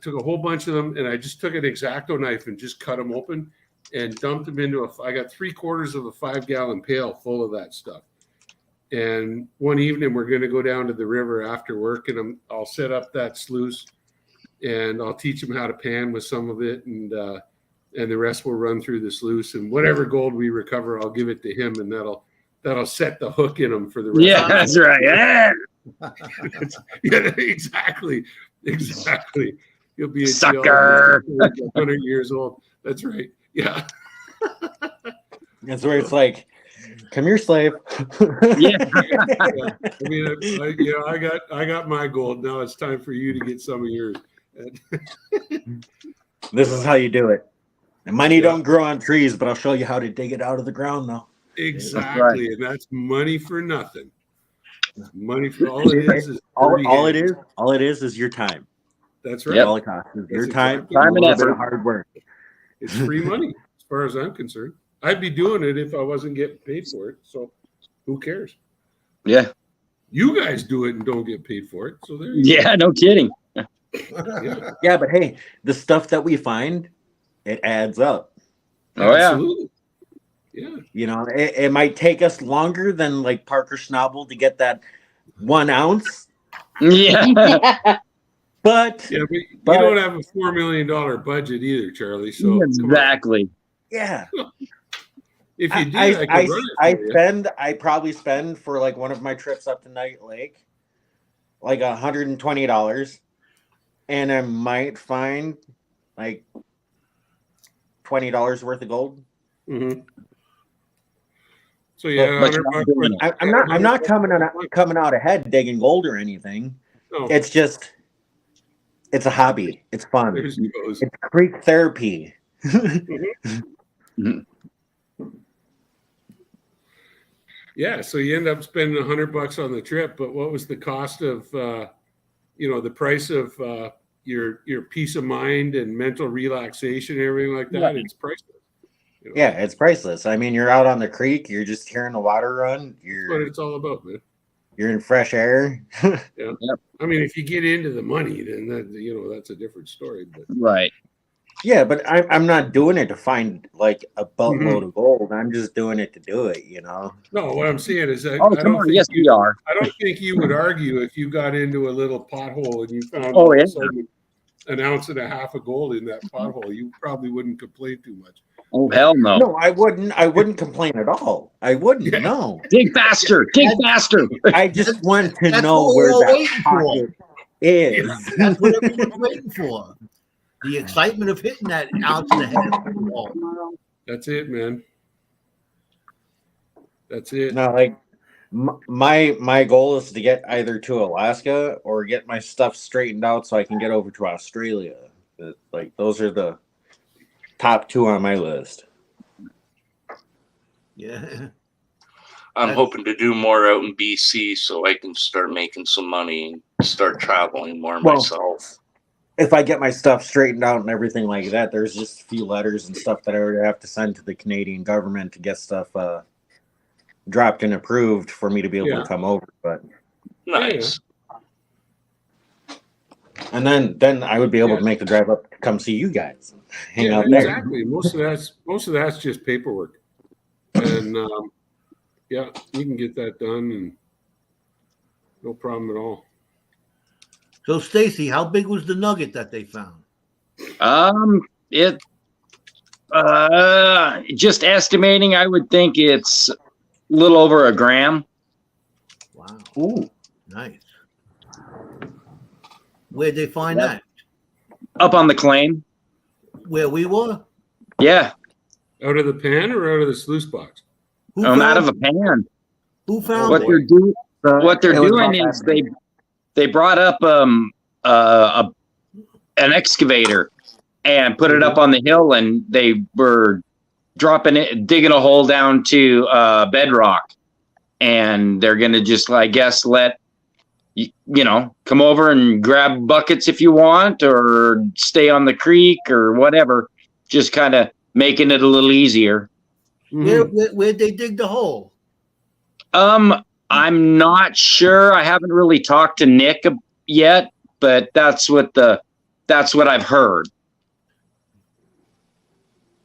took a whole bunch of them and I just took an X-Acto knife and just cut them open and dumped them into I got 3/4 of a 5-gallon pail full of that stuff. And one evening we're going to go down to the river after work and I'll set up that sluice and I'll teach him how to pan with some of it. And the rest will run through the sluice, and whatever gold we recover, I'll give it to him. And that'll set the hook in him for the rest. Yeah, that's right. Yeah. Yeah, exactly. He'll be a Sucker. 100 years old. That's right. Yeah. That's where it's like, come here, slave. Yeah. I mean, I got my gold. Now it's time for you to get some of yours. This is how you do it. And money don't grow on trees, but I'll show you how to dig it out of the ground, though. Exactly, right. And that's money for nothing. Money for all it is. All it is your time. That's right. Yep. All it costs is your That's time, exactly and a and little bit effort. of hard work. It's free money, as far as I'm concerned. I'd be doing it if I wasn't getting paid for it. So, who cares? Yeah. You guys do it and don't get paid for it. So there. You Yeah. No kidding. go. Yeah. Yeah, but hey, the stuff that we find, it adds up. Oh, yeah. Absolutely. Yeah. You know, it might take us longer than like Parker Schnabel to get that 1 ounce, Yeah. but Yeah, but you But- don't have a $4 million budget either, Charlie. So come on. Exactly. yeah, If you did, I could run it for you. I probably spend for like one of my trips up to Night Lake, like $120, and I might find like $20 worth of gold. Mhm. So yeah, But you're 100 not bucks doing for- it. I'm not coming out ahead digging gold or anything. No, It's just it's a hobby. It's fun. there she goes. It's creek therapy. Yeah, so you end up spending $100 on the trip, but what was the cost of, the price of your peace of mind and mental relaxation and everything like that? Yeah. It's priceless. Yeah, it's priceless. I mean, you're out on the creek, you're just hearing the water run, That's what it's all about, man. you're in fresh air. I mean, if you get into the money, then that's a different story. But Right. Yeah, but I'm not doing it to find like a boatload of gold. I'm just doing it to do it, you know. no, what I'm saying is that Oh, I come don't on. think Yes, we are. I don't think you would argue if you got into a little pothole and you found Oh, yeah. an ounce and a half of gold in that pothole. You probably wouldn't complain too much. Oh hell no! No, I wouldn't. I wouldn't complain at all. I wouldn't. Yeah. No, Dig faster! Dig faster! I just want to That's know what we're where all that waiting for. pocket is. That's what everyone's waiting for. The excitement of hitting that ounce and a half wall. That's it, man. That's it. No, like my goal is to get either to Alaska or get my stuff straightened out so I can get over to Australia. Like those are the top two on my list. Yeah. I'm hoping to do more out in BC so I can start making some money and start traveling more Well, myself. If I get my stuff straightened out and everything like that, there's just a few letters and stuff that I would have to send to the Canadian government to get stuff dropped and approved for me to be able Yeah. to come over. But Nice. and then I would be able to make the drive up to come see you guys, hang Yeah, out there. exactly. Most of that's just paperwork, and yeah, you can get that done, and no problem at all. So, Stacy, how big was the nugget that they found? It just estimating, I would think it's a little over a gram. Wow. Ooh. Nice. Where'd they find Yep. that? Up on the claim. Where we were? Yeah. Out of the pan or out of the sluice box? Who Out found of a it? pan. Who found What it? they're doing, what they're It was doing about is that they brought up an excavator and put it up on the hill, and they were dropping it, digging a hole down to bedrock, and they're gonna just, I guess, let you know, come over and grab buckets if you want, or stay on the creek or whatever. Just kind of making it a little easier. Where'd they dig the hole? I'm not sure. I haven't really talked to Nick yet, but that's what I've heard.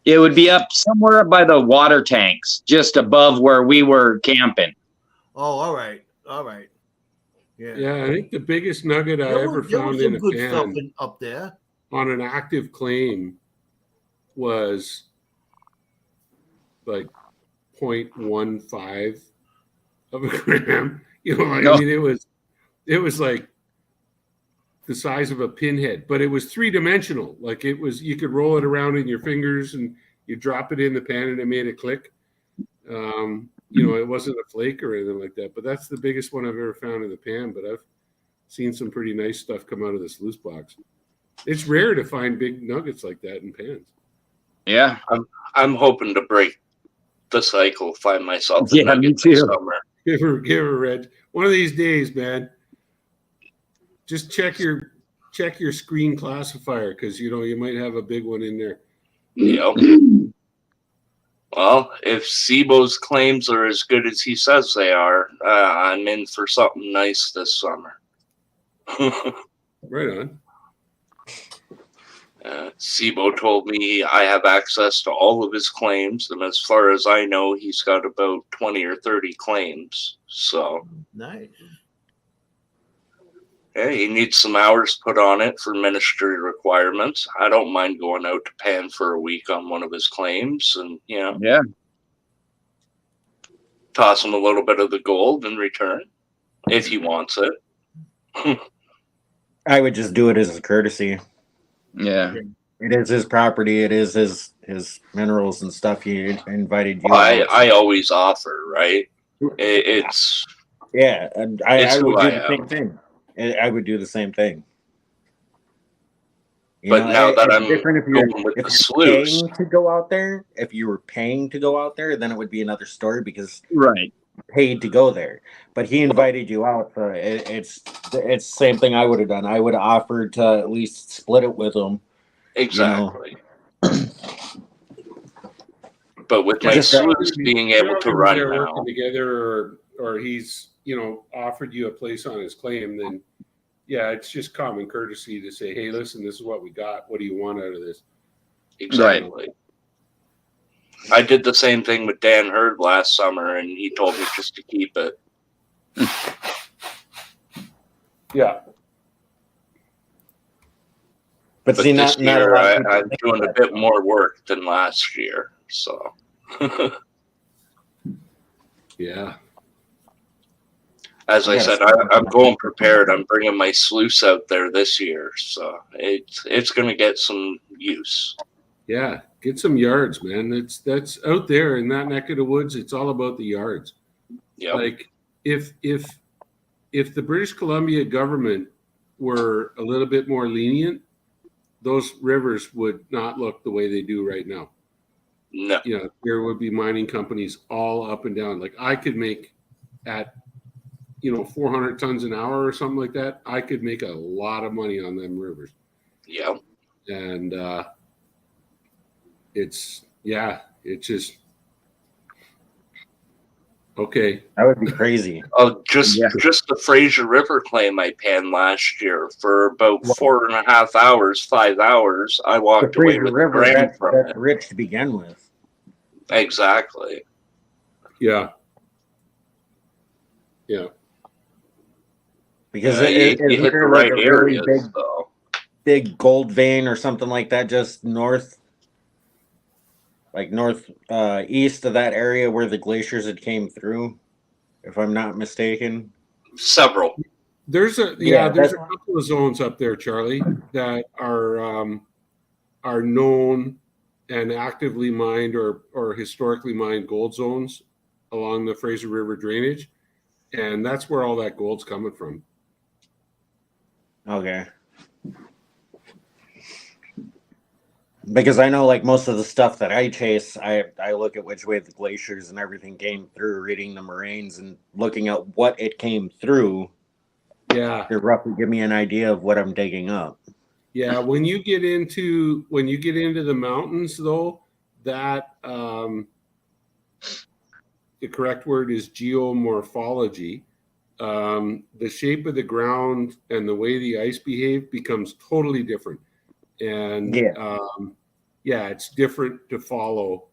It would be up somewhere by the water tanks, just above where we were camping. Oh, all right. All right. Yeah. Yeah, I think the biggest nugget I There ever was found in some a good stuff pan up there. on an active claim was like 0.15 of a gram. You know, No. I mean, it was like the size of a pinhead, but it was 3-dimensional. Like it was, you could roll it around in your fingers and you drop it in the pan and it made it click. You know, it wasn't a flake or anything like that, but that's the biggest one I've ever found in the pan. But I've seen some pretty nice stuff come out of the sluice box. It's rare to find big nuggets like that in pans. Yeah. I'm hoping to break the cycle, find myself a Yeah, nugget me this too. summer. Give her, Red. One of these days, man. Just check your screen classifier, because you know you might have a big one in there. Yep. Well, if SIBO's claims are as good as he says they are, I'm in for something nice this summer. Right on. SIBO told me I have access to all of his claims, and as far as I know, he's got about 20 or 30 claims. So, Nice. yeah, he needs some hours put on it for ministry requirements. I don't mind going out to Pan for a week on one of his claims, and you know, Yeah. toss him a little bit of the gold in return if he wants it. I would just do it as a courtesy. Yeah. It is his property. It is his minerals and stuff. He invited you. I always offer, right? It's Yeah, and It's I who would do I the am. same thing. I would do the same thing. You But now that it's I'm different if you're, going with if the you're sluice. paying to go out there. If you were paying to go out there, then it would be another story because Right. you paid to go there. But he invited you out. So it's the same thing I would have done. I would have offered to at least split it with him. Exactly. But with my Just, sluice being able to run They're now, working together, or he's, you know, offered you a place on his claim, then yeah, it's just common courtesy to say, hey, listen, this is what we got. What do you want out of this? exactly. I did the same thing with Dan Hurd last summer, and he told me just to keep it. Yeah. But see, this not a year lot of people I'm think doing a that, bit though. more work than last year. So, Yeah. as I I gotta said, start I'm looking going at- prepared. I'm bringing my sluice out there this year, so it's going to get some use. Yeah. Get some yards, man. That's out there in that neck of the woods. It's all about the yards. Yep. Like if the British Columbia government were a little bit more lenient, those rivers would not look the way they do right now. No. You know, there would be mining companies all up and down. Like I could make at 400 tons an hour or something like that. I could make a lot of money on them rivers. Yep. And it's just okay. That would be crazy. Oh, just Yeah. the Fraser River claim I panned last year for about 4.5 hours, 5 hours. I The walked away Fraser with River, $1,000 that's from it. rich to begin with. Exactly. Yeah. Yeah. Because You is hit the there right like a really areas, though. big gold vein or something like that just north, like north east of that area where the glaciers had came through, if I'm not mistaken? Several. There's a Yeah, there's a that's- couple of zones up there, Charlie, that are known and actively mined or historically mined gold zones along the Fraser River drainage, and that's where all that gold's coming from. Okay. Because I know, like, most of the stuff that I chase, I look at which way the glaciers and everything came through, reading the moraines and looking at what it came through Yeah. to roughly give me an idea of what I'm digging up. Yeah, when you get into the mountains, though, that the correct word is geomorphology. The shape of the ground and the way the ice behave becomes totally different, and it's different to follow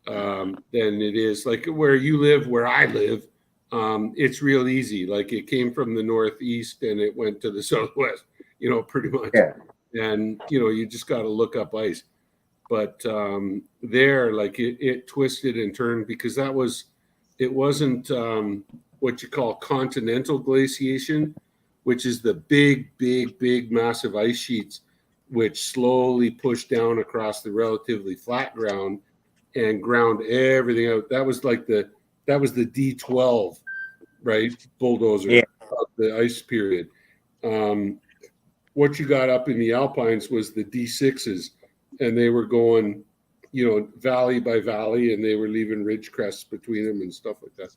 than it is like where you live, where I live. It's real easy. Like it came from the northeast and it went to the southwest. Pretty much. Yeah. And, you just got to look up ice. But there, like it twisted and turned because it wasn't what you call continental glaciation, which is the big, massive ice sheets, which slowly push down across the relatively flat ground and ground everything out. That was the D12, right? Bulldozer of the ice period. What you got up in the Alpines was the D6s, and they were going, valley by valley, and they were leaving ridge crests between them and stuff like that.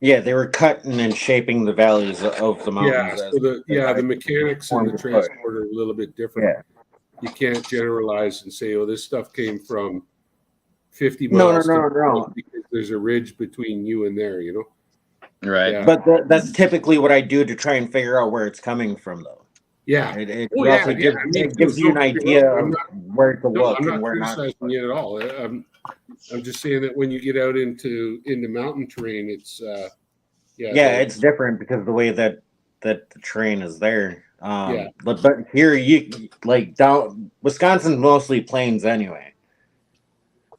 Yeah, they were cutting and shaping the valleys of the mountains. Yeah, so the mechanics and the transport are a little bit different. Yeah. You can't generalize and say, "Oh, this stuff came from 50 No, miles." no. Because there's a ridge between you and there, Right. Yeah. But that's typically what I do to try and figure out where it's coming from, though. Yeah. It Oh, roughly yeah, gives, I mean, it gives you an don't get me idea wrong, of where to look I'm and not where not to criticizing look. it at all. I'm just saying that when you get out into mountain terrain, it's It's different because of the way that the terrain is there. Yeah. But here you like down Wisconsin's mostly plains anyway.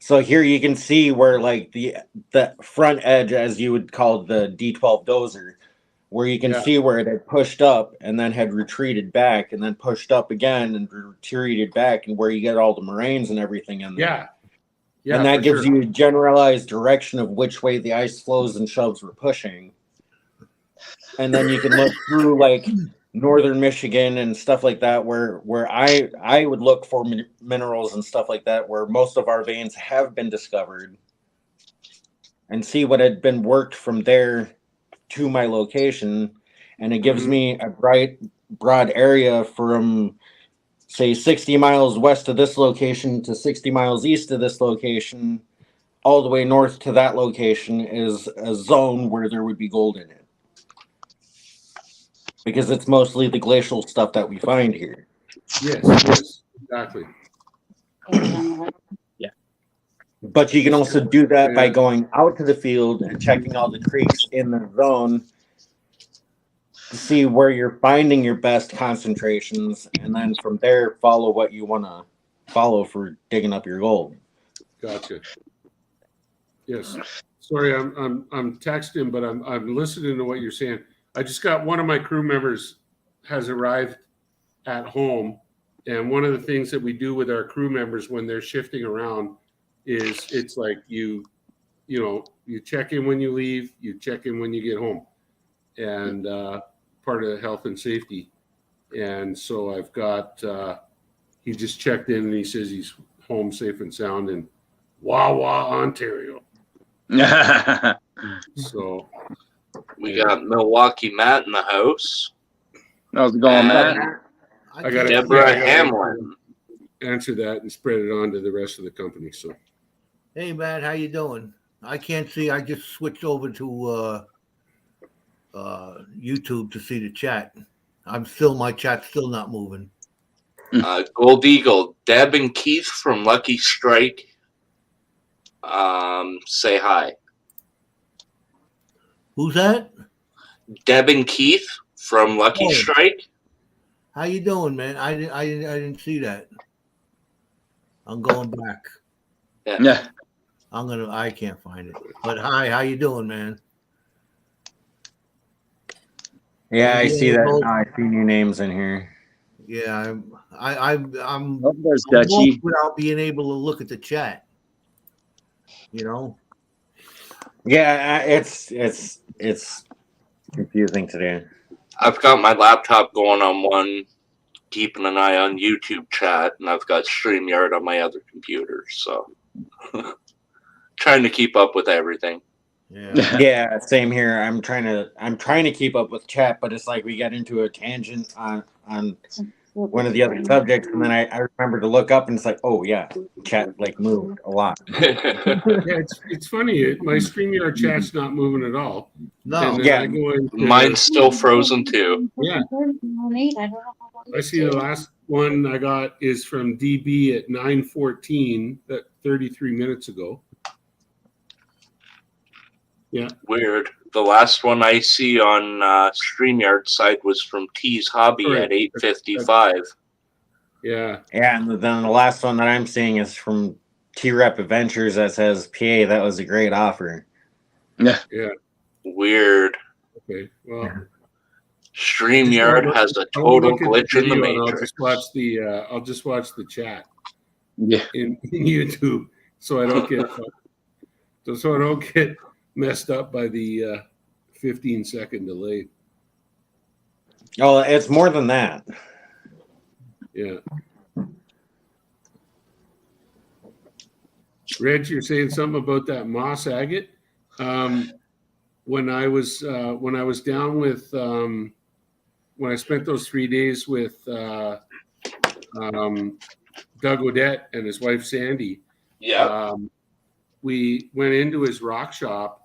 So here you can see where like the front edge, as you would call the D12 dozer, where you can see where it had pushed up and then had retreated back and then pushed up again and retreated back, and where you get all the moraines and everything in there. Yeah. And that for gives sure. you a generalized direction of which way the ice flows and shoves were pushing. And then you can look through like northern Michigan and stuff like that, where I would look for minerals and stuff like that, where most of our veins have been discovered, and see what had been worked from there to my location. And it gives me a broad area from, say, 60 miles west of this location to 60 miles east of this location, all the way north to that location is a zone where there would be gold in it. Because it's mostly the glacial stuff that we find here. Yes, exactly. Yeah. But you can also do that by going out to the field and checking all the creeks in the zone see where you're finding your best concentrations, and then from there follow what you want to follow for digging up your gold. Gotcha. Yes. Sorry, I'm texting, but I'm listening to what you're saying. I just got one of my crew members has arrived at home, and one of the things that we do with our crew members when they're shifting around is it's like you check in when you leave, you check in when you get home, and part of health and safety. And so I've got he just checked in and he says he's home safe and sound in Wawa, Ontario. So We got Milwaukee Matt in the house. How's it going, Matt? I got Deborah Hamlin. Answer that and spread it on to the rest of the company. So Hey, Matt, how you doing? I can't see. I just switched over to YouTube to see the chat. My chat's still not moving. Gold Eagle, Deb and Keith from Lucky Strike. Say hi. Who's that? Deb and Keith from Lucky Oh. Strike. How you doing, man? I didn't see that. I'm going back. Yeah. I can't find it. But hi, how you doing, man? Yeah, I Yeah, see that gold. now. I see new names in here. Yeah, I'm Oh, there's I'm Dutchie. woke without being able to look at the chat. You know? Yeah, it's confusing today. I've got my laptop going on one, keeping an eye on YouTube chat, and I've got StreamYard on my other computer. So trying to keep up with everything. Yeah. Yeah, same here. I'm trying to keep up with chat, but it's like we got into a tangent on one of the other subjects, and then I remember to look up, and it's like, oh yeah, chat like moved a lot. yeah, it's funny. My StreamYard chat's not moving at all. No. And then Yeah. I go into, Mine's still frozen too. Yeah. I see the last one I got is from DB at 9:14, that 33 minutes ago. Yeah. Weird. The last one I see on StreamYard side was from T's Hobby Correct. at 8:55. Yeah. Yeah, and then the last one that I'm seeing is from T-Rep Adventures that says, "PA, that was a great offer." Yeah. Weird. Okay. Well, StreamYard has a I'll total look at glitch in the video and matrix. I'll just watch the chat Yeah. in YouTube so I don't get messed up by the 15-second delay. Oh, it's more than that. Yeah. Reg, you're saying something about that moss agate. When I was down with when I spent those 3 days with Doug Odette and his wife Sandy, we went into his rock shop,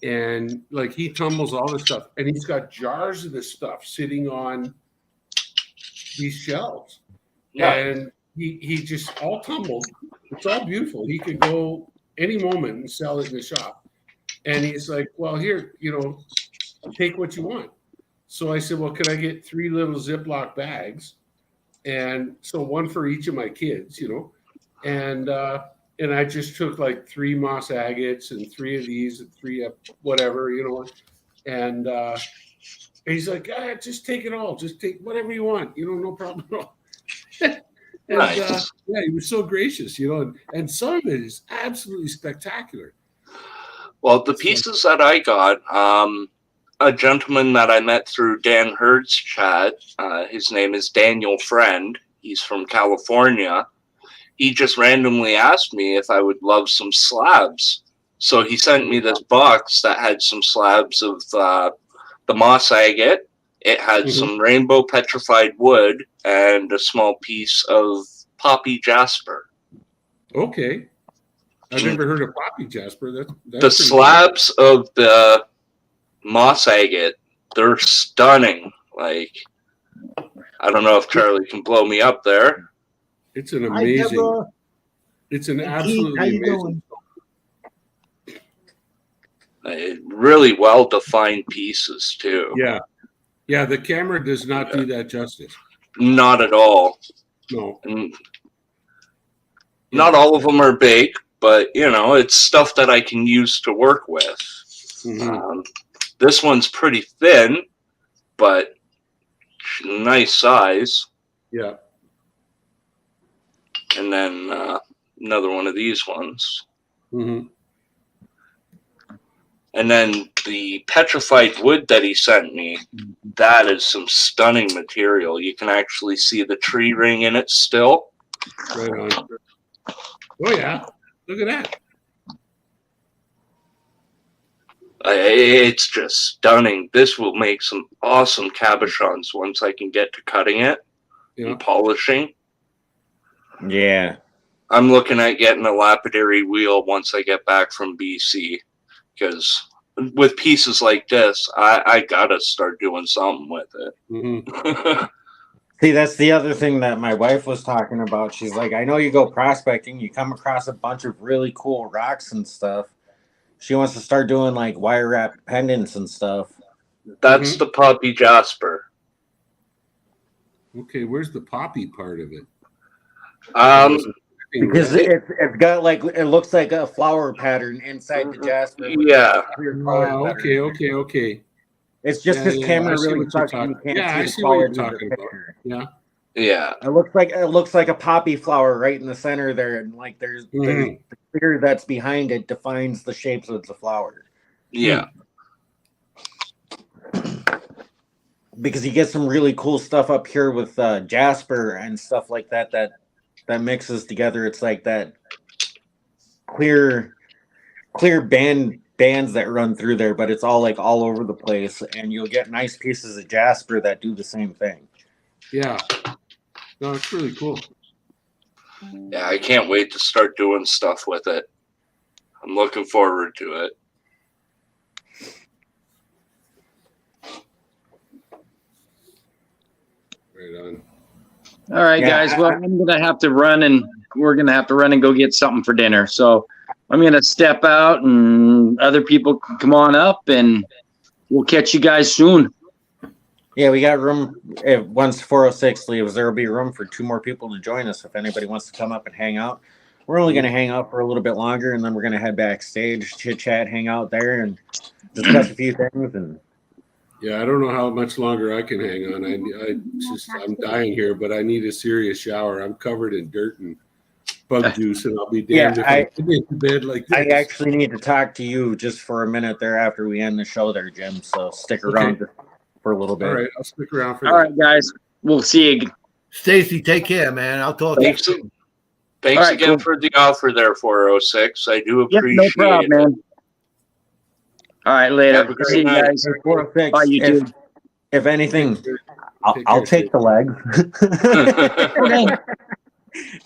and like he tumbles all this stuff, and he's got jars of this stuff sitting on these shelves. Yeah. And he just all tumbled. It's all beautiful. He could go any moment and sell it in the shop. And he's like, well, here, take what you want. So I said, well, could I get 3 little Ziploc bags? And so one for each of my kids, and I just took like 3 moss agates and 3 of these and 3 of whatever, and he's like, just take it all. Just take whatever you want, no problem at all. And Nice. yeah, he was so gracious, and some of it is absolutely spectacular. Well, the pieces that I got, a gentleman that I met through Dan Hurd's chat, his name is Daniel Friend. He's from California. He just randomly asked me if I would love some slabs. So he sent me this box that had some slabs of the moss agate. It had some rainbow petrified wood and a small piece of poppy jasper. Okay. I've never heard of poppy jasper. That's The pretty slabs of the moss agate, they're stunning. Like, I don't know if Charlie can blow me up there. cool. It's an Hi, amazing. Deborah. It's an Keith, how absolutely you amazing. doing? Really well defined pieces too. Yeah. Yeah, the camera does not do that justice. Not at all. No. And not all of them are big, but it's stuff that I can use to work with. Mhm. This one's pretty thin, but nice size. Yeah. And then another one of these ones. Mhm. And then the petrified wood that he sent me, that is some stunning material. You can actually see the tree ring in it still. Right on. Oh yeah, look at that. It's just stunning. This will make some awesome cabochons once I can get to cutting it and polishing. Yeah. I'm looking at getting a lapidary wheel once I get back from BC, because with pieces like this, I gotta start doing something with it. Mm-hmm. See, that's the other thing that my wife was talking about. She's like, I know you go prospecting, you come across a bunch of really cool rocks and stuff. She wants to start doing like wire wrap pendants and stuff. That's the poppy jasper. Okay, where's the poppy part of it? Because it's got like, it looks like a flower pattern inside the jasper. Yeah. Okay. It's just this camera I see really what you're sucks and you talking- can't I see see the what you're quality of the talking about. picture. Yeah. Yeah. It looks like a poppy flower right in the center there, and like there's the clear that's behind it defines the shapes of the flower. Yeah. Because you get some really cool stuff up here with jasper and stuff like that that mixes together. It's like that clear bands that run through there, but it's all like all over the place, and you'll get nice pieces of jasper that do the same thing. Yeah. No, it's really cool. Yeah, I can't wait to start doing stuff with it. I'm looking forward to it. Right on. All right, guys. Well, I'm gonna have to run, and we're gonna have to run and go get something for dinner. So I'm gonna step out, and other people can come on up, and we'll catch you guys soon. Yeah, we got room. Once 406 leaves, there will be room for 2 more people to join us if anybody wants to come up and hang out. We're only going to hang out for a little bit longer, and then we're going to head backstage, chit chat, hang out there, and discuss a few things. And Yeah, I don't know how much longer I can hang on. I'm dying here, but I need a serious shower. I'm covered in dirt and bug juice, and I'll be damned if I get into bed like this. I actually need to talk to you just for a minute there after we end the show there, Jim. So stick around for a little bit. All right, I'll stick around for All right, guys. We'll see you. Stacy, take care, man. I'll talk to you soon. Thanks again for the offer there, 406. I do Yep, appreciate no problem, it. man. All right, later. Have a great See you night. guys. 406, Bye, you two. if anything, I'll take the legs.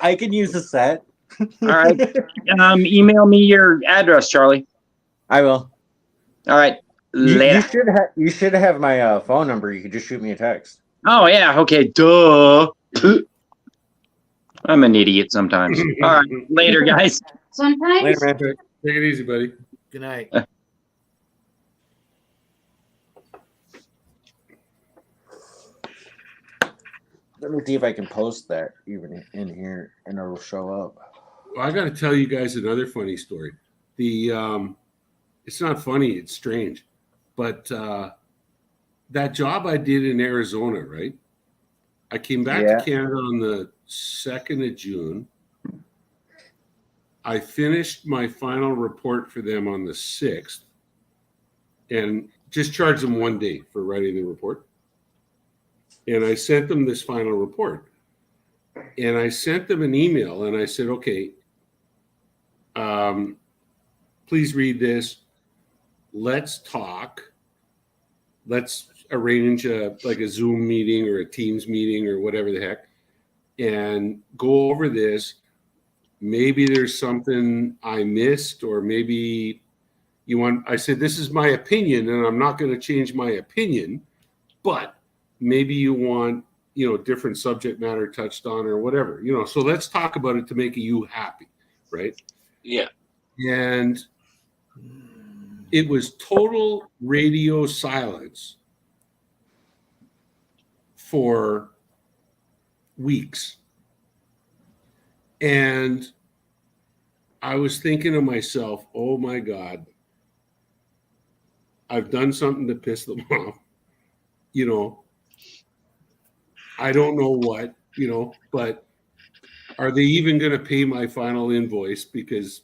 I can use a set. All right. Email me your address, Charlie. I will. All right. Later. You should have my phone number. You could just shoot me a text. Oh, yeah. Okay. Duh. I'm an idiot sometimes. All right. Later, guys. Sometimes. Later, man. Take it easy, buddy. Good night. Let me see if I can post that even in here and it'll show up. Well, I got to tell you guys another funny story. It's not funny, it's strange. But that job I did in Arizona, right? I came back to Canada on the 2nd of June. I finished my final report for them on the 6th and just charged them 1 day for writing the report. And I sent them this final report. And I sent them an email and I said, okay, please read this. Let's talk. Let's arrange a Zoom meeting or a Teams meeting or whatever the heck and go over this. Maybe there's something I missed, or maybe I said, this is my opinion and I'm not going to change my opinion, but maybe you want, different subject matter touched on or whatever, so let's talk about it to make you happy. Right. Yeah. And it was total radio silence for weeks. And I was thinking to myself, oh my God, I've done something to piss them off. You know, I don't know what, you know, but are they even going to pay my final invoice? Because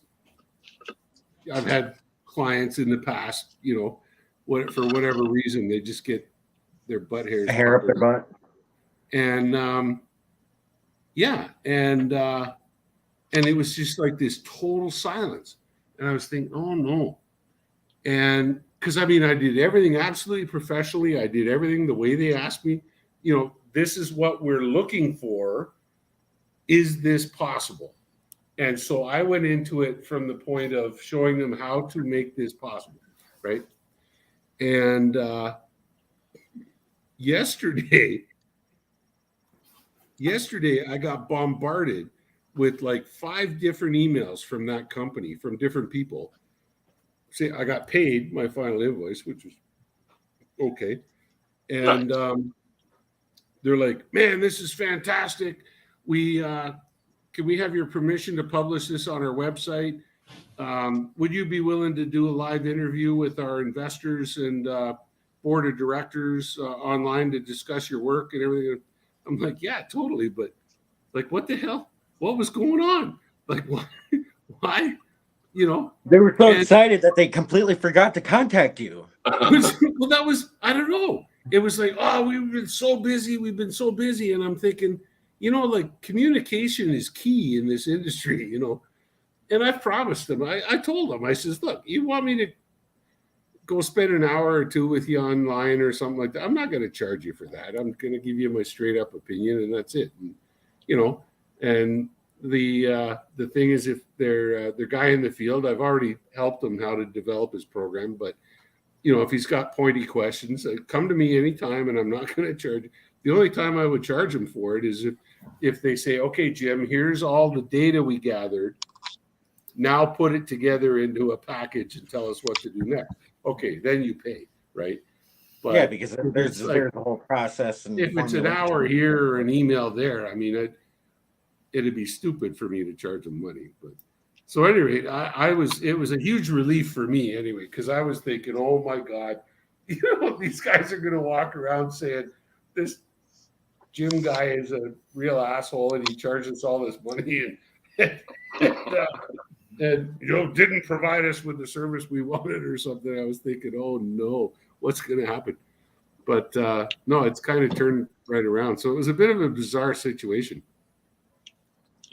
I've had clients in the past, you know, for whatever reason, they just get their butt hairs. A hair up their butt. And yeah, and it was just like this total silence. And I was thinking, oh no. And because I mean, I did everything absolutely professionally. I did everything the way they asked me. You know, this is what we're looking for. Is this possible? And so I went into it from the point of showing them how to make this possible, right? And yesterday I got bombarded with like 5 different emails from that company, from different people. See, I got paid my final invoice, which was okay. And they're like, man, this is fantastic. Can we have your permission to publish this on our website? Would you be willing to do a live interview with our investors and board of directors online to discuss your work and everything? I'm like, yeah, totally. But like, what the hell? What was going on? Like, why? You know, they were so excited that they completely forgot to contact you. Well, that was, I don't know. It was like, oh, we've been so busy. And I'm thinking, you know, like communication is key in this industry, you know. And I promised them, I told them, I says, look, you want me to go spend an hour or 2 with you online or something like that? I'm not going to charge you for that. I'm going to give you my straight up opinion, and that's it. And, you know, and the thing is, if they're guy in the field, I've already helped him how to develop his program. But, you know, if he's got pointy questions, come to me anytime, and I'm not going to charge you. The only time I would charge him for it is if they say, okay, Jim, here's all the data we gathered. Now put it together into a package and tell us what to do next. Okay, then you pay, right? But yeah, because there's the whole process. And if it's an hour here or an email there, I mean, it'd be stupid for me to charge them money. But so at any rate, it was a huge relief for me anyway, because I was thinking, oh my God, you know, these guys are going to walk around saying this Jim guy is a real asshole and he charges all this money and you know, didn't provide us with the service we wanted or something. I was thinking, oh no, what's going to happen? But no, it's kind of turned right around. So it was a bit of a bizarre situation.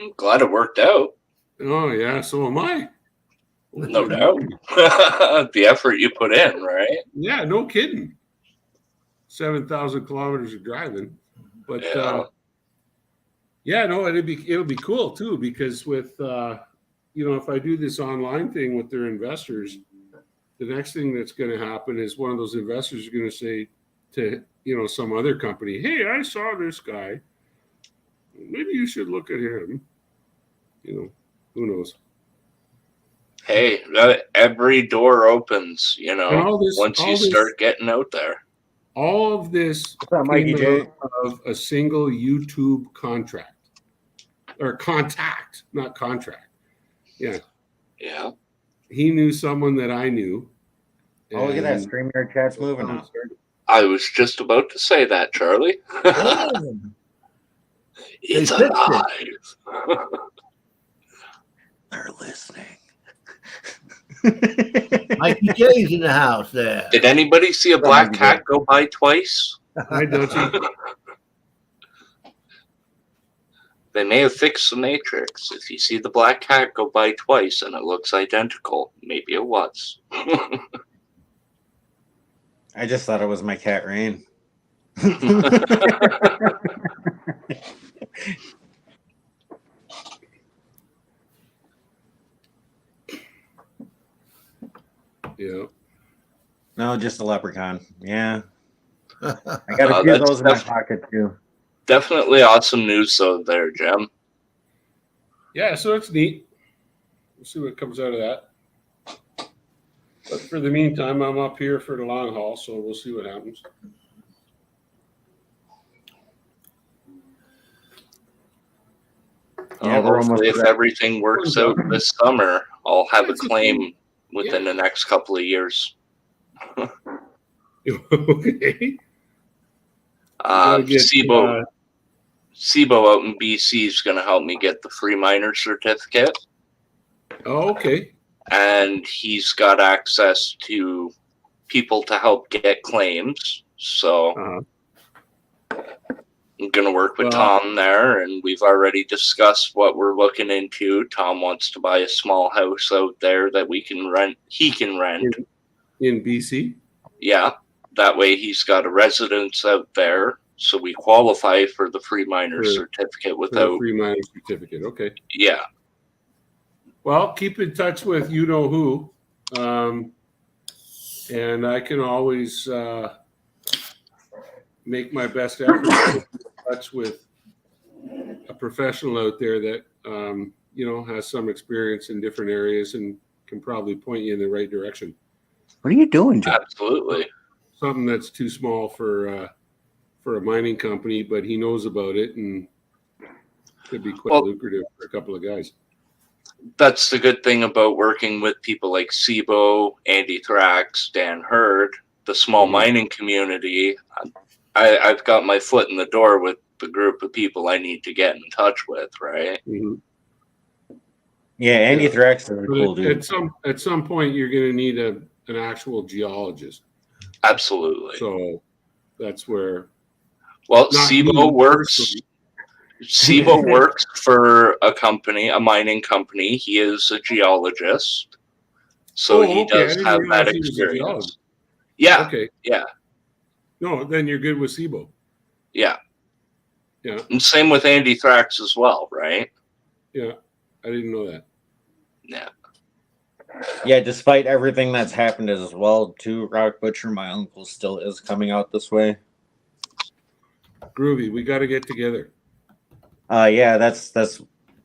I'm glad it worked out. Oh yeah, so am I. No doubt. The effort you put in, right? Yeah, no kidding. 7,000 kilometers of driving. But yeah, no, it'll be cool too, because with you know, if I do this online thing with their investors, the next thing that's going to happen is one of those investors is going to say to, you know, some other company, hey, I saw this guy. Maybe you should look at him. You know, who knows? Hey, every door opens, you know, once you start getting out there. All of this Mikey J? Of a single YouTube contract or contact, not contract. Yeah. Yeah. He knew someone that I knew. Oh, look at that. StreamYard chat's moving now. I was just about to say that, Charlie. It's alive. They're listening. Mikey J's in the house there. Did anybody see a black cat go by twice? I don't. They may have fixed the matrix. If you see the black cat go by twice and it looks identical, maybe it was. I just thought it was my cat Rain. Yeah. No, just a leprechaun. Yeah. I got a few of those in my pocket too. Definitely awesome news though there, Jim. Yeah, so it's neat. We'll see what comes out of that. But for the meantime, I'm up here for the long haul, so we'll see what happens. Yeah, we're almost Hopefully, if there. everything works out this summer, I'll have a That's claim within the next couple of years. Okay. gotta get, SIBO out in BC is going to help me get the free miner certificate, Oh, okay. and he's got access to people to help get claims. So Uh-huh. I'm going to work with Well- Tom there, and we've already discussed what we're looking into. Tom wants to buy a small house out there that we can rent. He can rent. In BC? Yeah, that way he's got a residence out there, so we qualify for the free miner certificate For the without. free miner certificate. Okay. Yeah, Well, keep in touch with you know who. And I can always make my best effort to get in touch with a professional out there that has some experience in different areas and can probably point you in the right direction. What are you doing, Joe? absolutely. Something that's too small for a mining company, but he knows about it and could be quite Well- lucrative for a couple of guys. That's the good thing about working with people like SIBO, Andy Thrax, Dan Hurd, the small mining community. I've got my foot in the door with the group of people I need to get in touch with, right? Mhm. Yeah, Andy Thrax is a But cool dude. at some point, you're going to need an actual geologist. Absolutely. So that's where. Well, Not SIBO you works. personally. SIBO works for a company, a mining company. He is a geologist, so Oh, he okay. I does didn't have that realize he was a experience. geologist. Yeah, Okay. yeah, No, then you're good with SIBO. yeah. Yeah. And same with Andy Thrax as well, right? Yeah. I didn't know that. Yeah. Yeah, despite everything that's happened as well, too, Rock Butcher, my uncle still is coming out this way. Groovy. We got to get together. Yeah, that's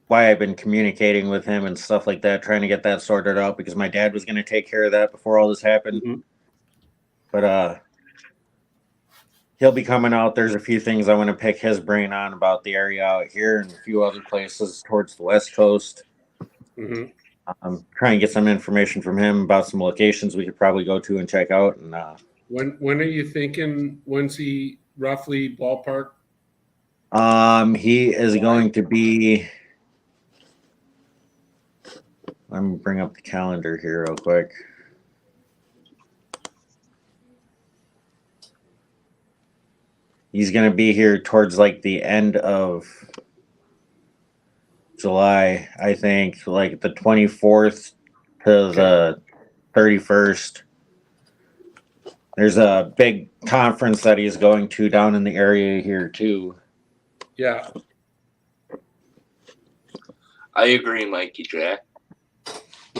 why I've been communicating with him and stuff like that, trying to get that sorted out because my dad was going to take care of that before all this happened. Mhm. But he'll be coming out. There's a few things I want to pick his brain on about the area out here and a few other places towards the West Coast. Mhm. I'm trying to get some information from him about some locations we could probably go to and check out. And When are you thinking? When's he roughly ballpark? he is going to be. Let me bring up the calendar here real quick. He's going to be here towards like the end of July, I think, like the 24th to the 31st. There's a big conference that he's going to down in the area here too. Yeah. I agree, Mikey Jack.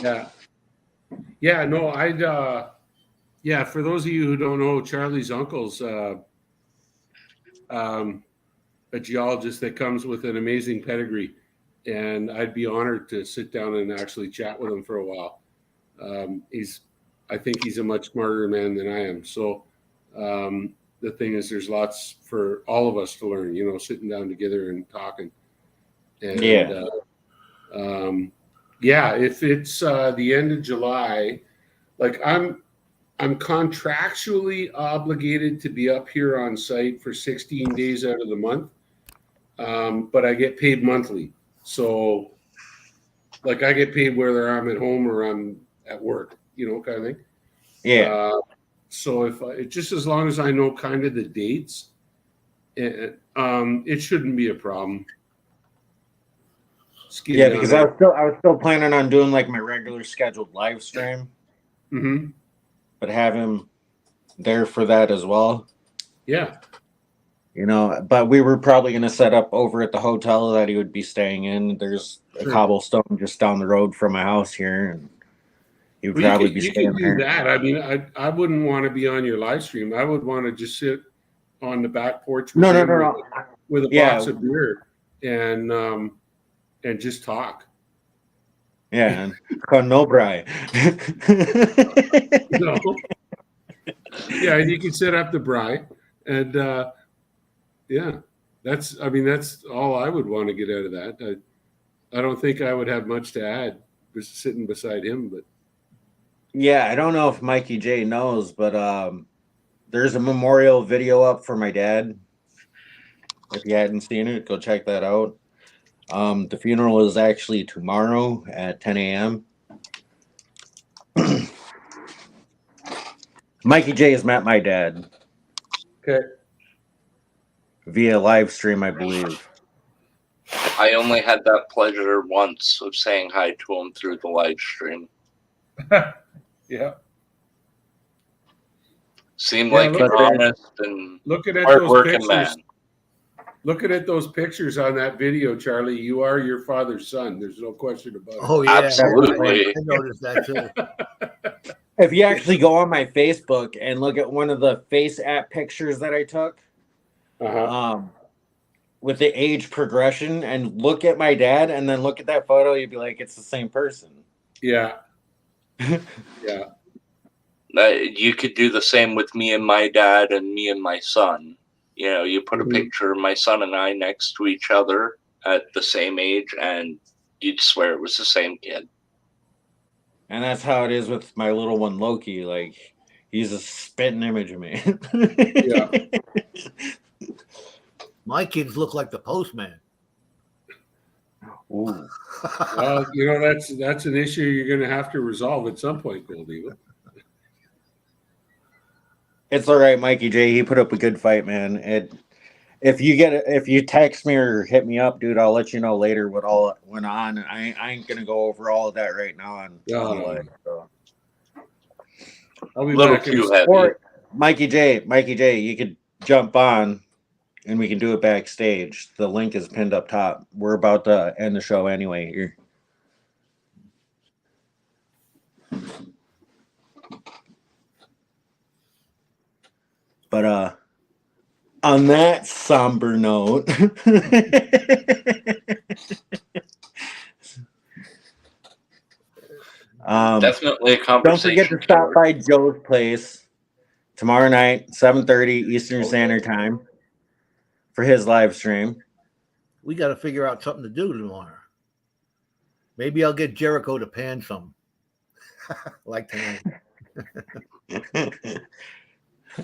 Yeah. Yeah. No, yeah. For those of you who don't know, Charlie's uncle's a geologist that comes with an amazing pedigree, and I'd be honored to sit down and actually chat with him for a while. I think he's a much smarter man than I am. So the thing is, there's lots for all of us to learn. Sitting down together and talking. And, if it's the end of July, like I'm contractually obligated to be up here on site for 16 days out of the month, but I get paid monthly. So, like, I get paid whether I'm at home or I'm at work, kind of thing. Yeah. So if just as long as I know kind of the dates, it shouldn't be a problem. Yeah, because I was still planning on doing like my regular scheduled live stream, Mm-hmm. but have him there for that as well. Yeah. But we were probably going to set up over at the hotel that he would be staying in. There's a cobblestone just down the road from my house here, and he would probably be staying do there. that. I mean, I wouldn't want to be on your live stream. I would want to just sit on the back porch with No. with a box of beer and just talk. Yeah, and con no bri. Yeah, and you can set up the braai, and that's all I would want to get out of that. I don't think I would have much to add just sitting beside him, but Yeah, I don't know if Mikey J knows, but there's a memorial video up for my dad. If you hadn't seen it, go check that out. The funeral is actually tomorrow at 10 a.m. Mikey J has met my dad. Okay. Via live stream, I believe. I only had that pleasure once of saying hi to him through the live stream. Yeah. Seemed Yeah, like look an at- honest and Looking at those hardworking pictures, man. looking at those pictures on that video, Charlie, you are your father's son. There's no question about it. Oh yeah, Absolutely. I noticed that too. If you actually go on my Facebook and look at one of the face app pictures that I took, Uh-huh. with the age progression, and look at my dad, and then look at that photo, you'd be like, it's the same person. Yeah. Yeah. You could do the same with me and my dad and me and my son. You know, you put a Mhm. picture of my son and I next to each other at the same age, and you'd swear it was the same kid. And that's how it is with my little one, Loki. Like, he's a spitting image of me. Yeah. My kids look like the postman. Ooh. Well, you know, that's an issue you're going to have to resolve at some point, Gold Eagle. It's all right, Mikey J. He put up a good fight, man. If you text me or hit me up, dude, I'll let you know later what all went on. I ain't gonna go over all of that right now on live. So. I'll be Little back in too a- heavy. Or Mikey J, you could jump on and we can do it backstage. The link is pinned up top. We're about to end the show anyway here. But on that somber note, Definitely a don't conversation. forget to stop by Joe's place tomorrow night, 7:30 Eastern Standard Time, for his live stream. We got to figure out something to do tomorrow. Maybe I'll get Jericho to pan some, like tonight.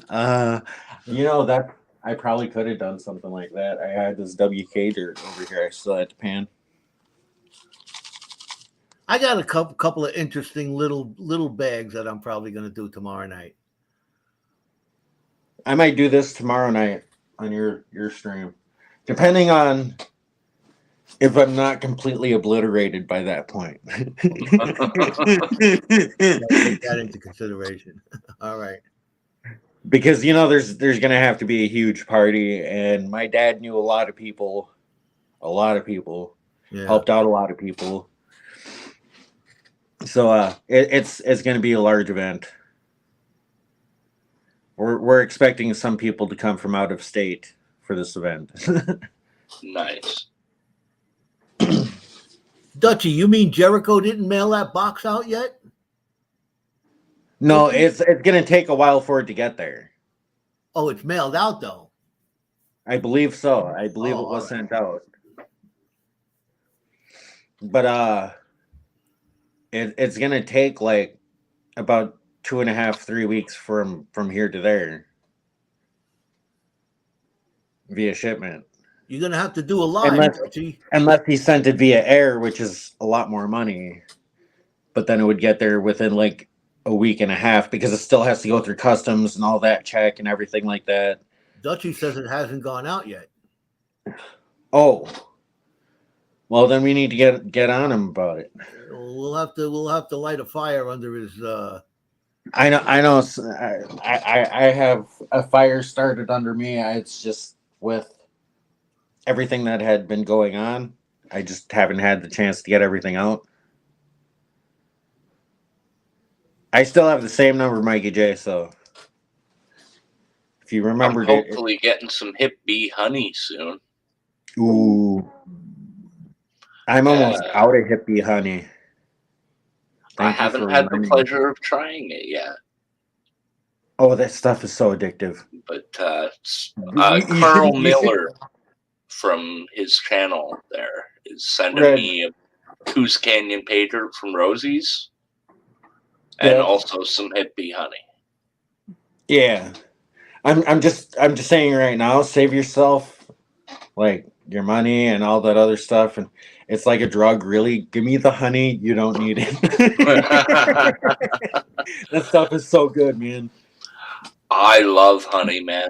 That I probably could have done something like that. I had this WK dirt over here. I still had to pan. I got a couple of interesting little bags that I'm probably going to do tomorrow night. I might do this tomorrow night on your stream, depending on if I'm not completely obliterated by that point. Take that into consideration. All right. Because there's going to have to be a huge party, and my dad knew a lot of people, Yeah. helped out a lot of people. So it's going to be a large event. We're expecting some people to come from out of state for this event. Nice. Dutchy, you mean Jericho didn't mail that box out yet? No, it's going to take a while for it to get there. Oh, it's mailed out though. I believe so. I believe Oh, it was all sent out. But it's going to take like about 2.5, 3 weeks from here to there via shipment. You're gonna have to do a line, Dutchy. Unless he sent it via air, which is a lot more money. But then it would get there within like a week and a half because it still has to go through customs and all that check and everything like that. Dutchy says it hasn't gone out yet. Oh, well then we need to get on him about it. We'll have to light a fire under his. I know. I have a fire started under me. It's just with everything that had been going on, I just haven't had the chance to get everything out. I still have the same number, Mikey J. So if you remember, I'm hopefully getting some hip bee honey soon. Ooh, I'm almost out of hippie honey. I haven't had the pleasure of trying it yet. Oh, that stuff is so addictive. But You Carl should- Miller from his channel there is sending Red. me a Coos Canyon pager from Rosie's, and Yeah. also some hippie honey. Yeah. I'm just saying right now, save yourself like your money and all that other stuff, and it's like a drug, really. Give me the honey, you don't need it. That stuff is so good, man. I love honey, man.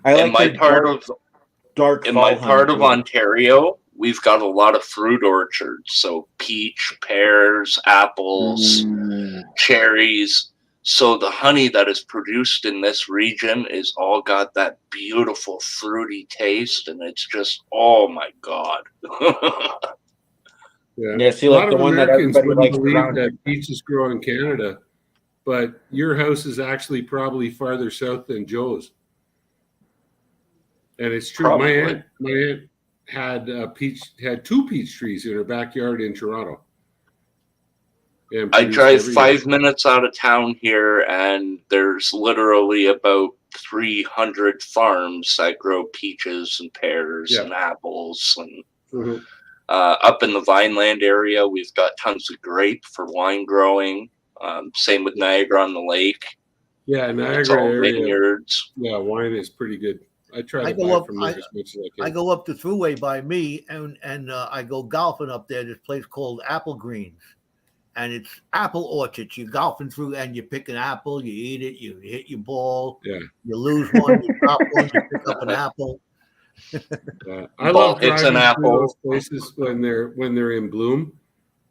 I In like my your part dark in fall my part honey, of too. Ontario, we've got a lot of fruit orchards, so peach, pears, apples, cherries. So the honey that is produced in this region is all got that beautiful fruity taste, and it's just, oh my god. Yeah, see, a like lot the of one that Americans everybody wouldn't likes believe around that peaches grow in Canada, but your house is actually probably farther south than Joe's. And it's true. Probably. My aunt had 2 peach trees in her backyard in Toronto. And I produced drive every 5 minutes out of town here, and there's literally about 300 farms that grow peaches and pears Yeah. and apples. And Mhm. up in the Vineland area, we've got tons of grape for wine growing. Same with Niagara on the Lake. Yeah, It's Niagara all area. vineyards. Yeah, wine is pretty good. I try I to go buy up- from there as much as I can. I go up the thruway by me, and I go golfing up there. This place called Apple Greens, and it's apple orchards. You're golfing through, and you pick an apple, you eat it, you hit your ball, Yeah. you lose one, you drop one, you pick up an apple. Yeah. I Ball love hits an driving through apple. those places when they're in bloom,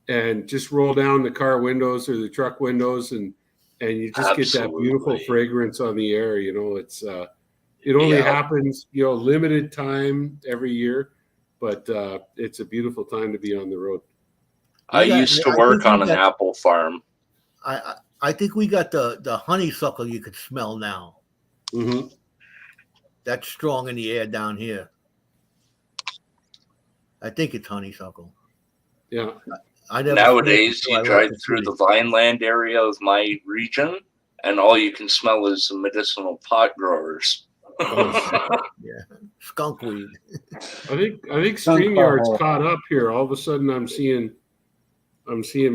and just roll down the car windows or the truck windows, and you just get that beautiful Absolutely. fragrance on the air. You know, it's it only Yeah. happens, limited time every year, but it's a beautiful time to be on the road. I got- used to I work think we on an got- apple farm. I think we got the honeysuckle you could smell now. Mm-hmm. That's strong in the air down here. I think it's honeysuckle. Yeah. I never Nowadays, smelled it you until I drive left the through city. the Vineland area of my region, and all you can smell is the medicinal pot growers. Yeah, skunk weed. I think Skunk StreamYard's butthole. caught up here. All of a sudden, I'm seeing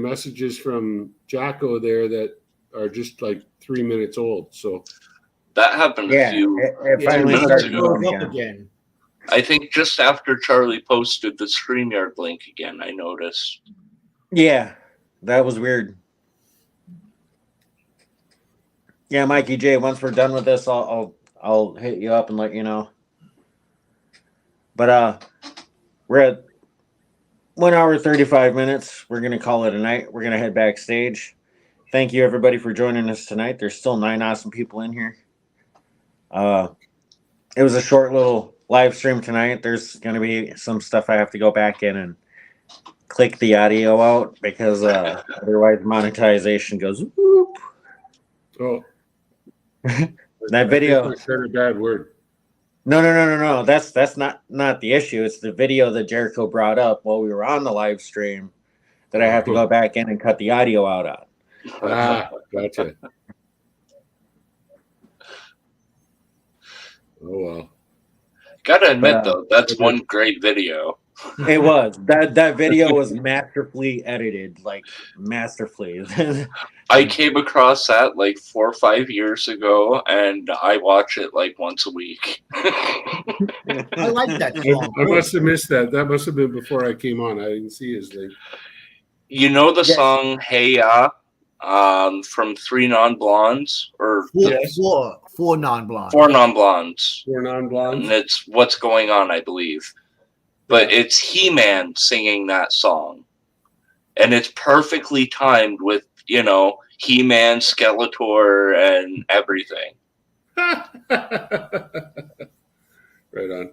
messages from Jacko there that are just like 3 minutes old. So That happened a Yeah, few. it Yeah, finally minutes started ago. goes going up again. again. I think just after Charlie posted the StreamYard link again, I noticed. Yeah, that was weird. Yeah, Mikey J. Once we're done with this, I'll hit you up and let you know. But we're at 1 hour 35 minutes. We're gonna call it a night. We're gonna head backstage. Thank you everybody for joining us tonight. There's still 9 awesome people in here. It was a short little live stream tonight. There's gonna be some stuff I have to go back in and click the audio out because otherwise monetization goes whoop. Oh, That video. I said a bad word. No. That's not the issue. It's the video that Jericho brought up while we were on the live stream that I have to go back in and cut the audio out on. Ah, gotcha. Oh well. Gotta admit, But, though, that's one great video. It was that video was masterfully edited, like masterfully. I came across that like 4 or 5 years ago, and I watch it like once a week. I like that song. I must have missed that. That must have been before I came on. I didn't see his link. You know the Yes. song "Hey Ya" from Three Non Blondes or Four non-blondes. Four Non Blondes, Four non-blondes. and it's "What's Going On," I believe. But it's He-Man singing that song, and it's perfectly timed with He-Man, Skeletor, and everything. Right on.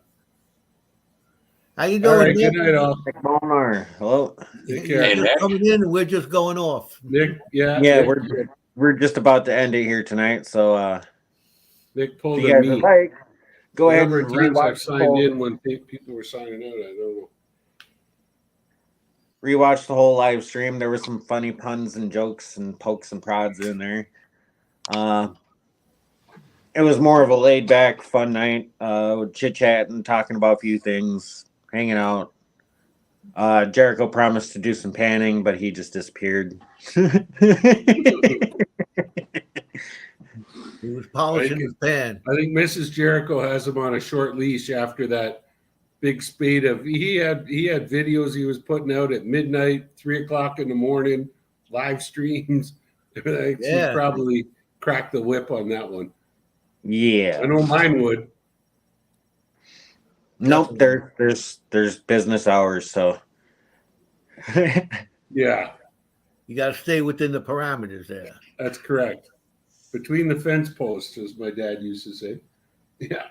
How you All doing, right. Nick? Good night, all. Nick Molnar, hello. Take You're care. Hey, just Nick. coming in, and we're just going off. Nick, Yeah, Nick, we're just about to end it here tonight. So Nick if pulled you a guys me. would like, go The ahead number and of times I've rewatch the signed whole, in when people were signing out, I don't know. rewatch the whole live stream. There were some funny puns and jokes and pokes and prods in there. It was more of a laid back, fun night, chit chat and talking about a few things, hanging out. Jericho promised to do some panning, but he just disappeared. He was polishing his pan. I think Mrs. Jericho has him on a short leash after that big spate of he had videos he was putting out at midnight, 3 o'clock in the morning, live streams. She probably cracked the whip on that one. Yeah. I know mine would. Nope, there's business hours, so Yeah, You got to stay within the parameters there. that's correct. Between the fence posts, as my dad used to say. Yeah.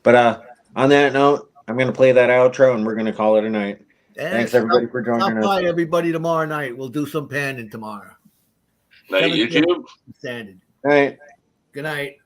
But on that note, I'm gonna play that outro and we're gonna call it a night. And Thanks everybody for Stop joining by us. everybody tomorrow night. We'll do some panning tomorrow. Night, YouTube. Standard. All right. Good night.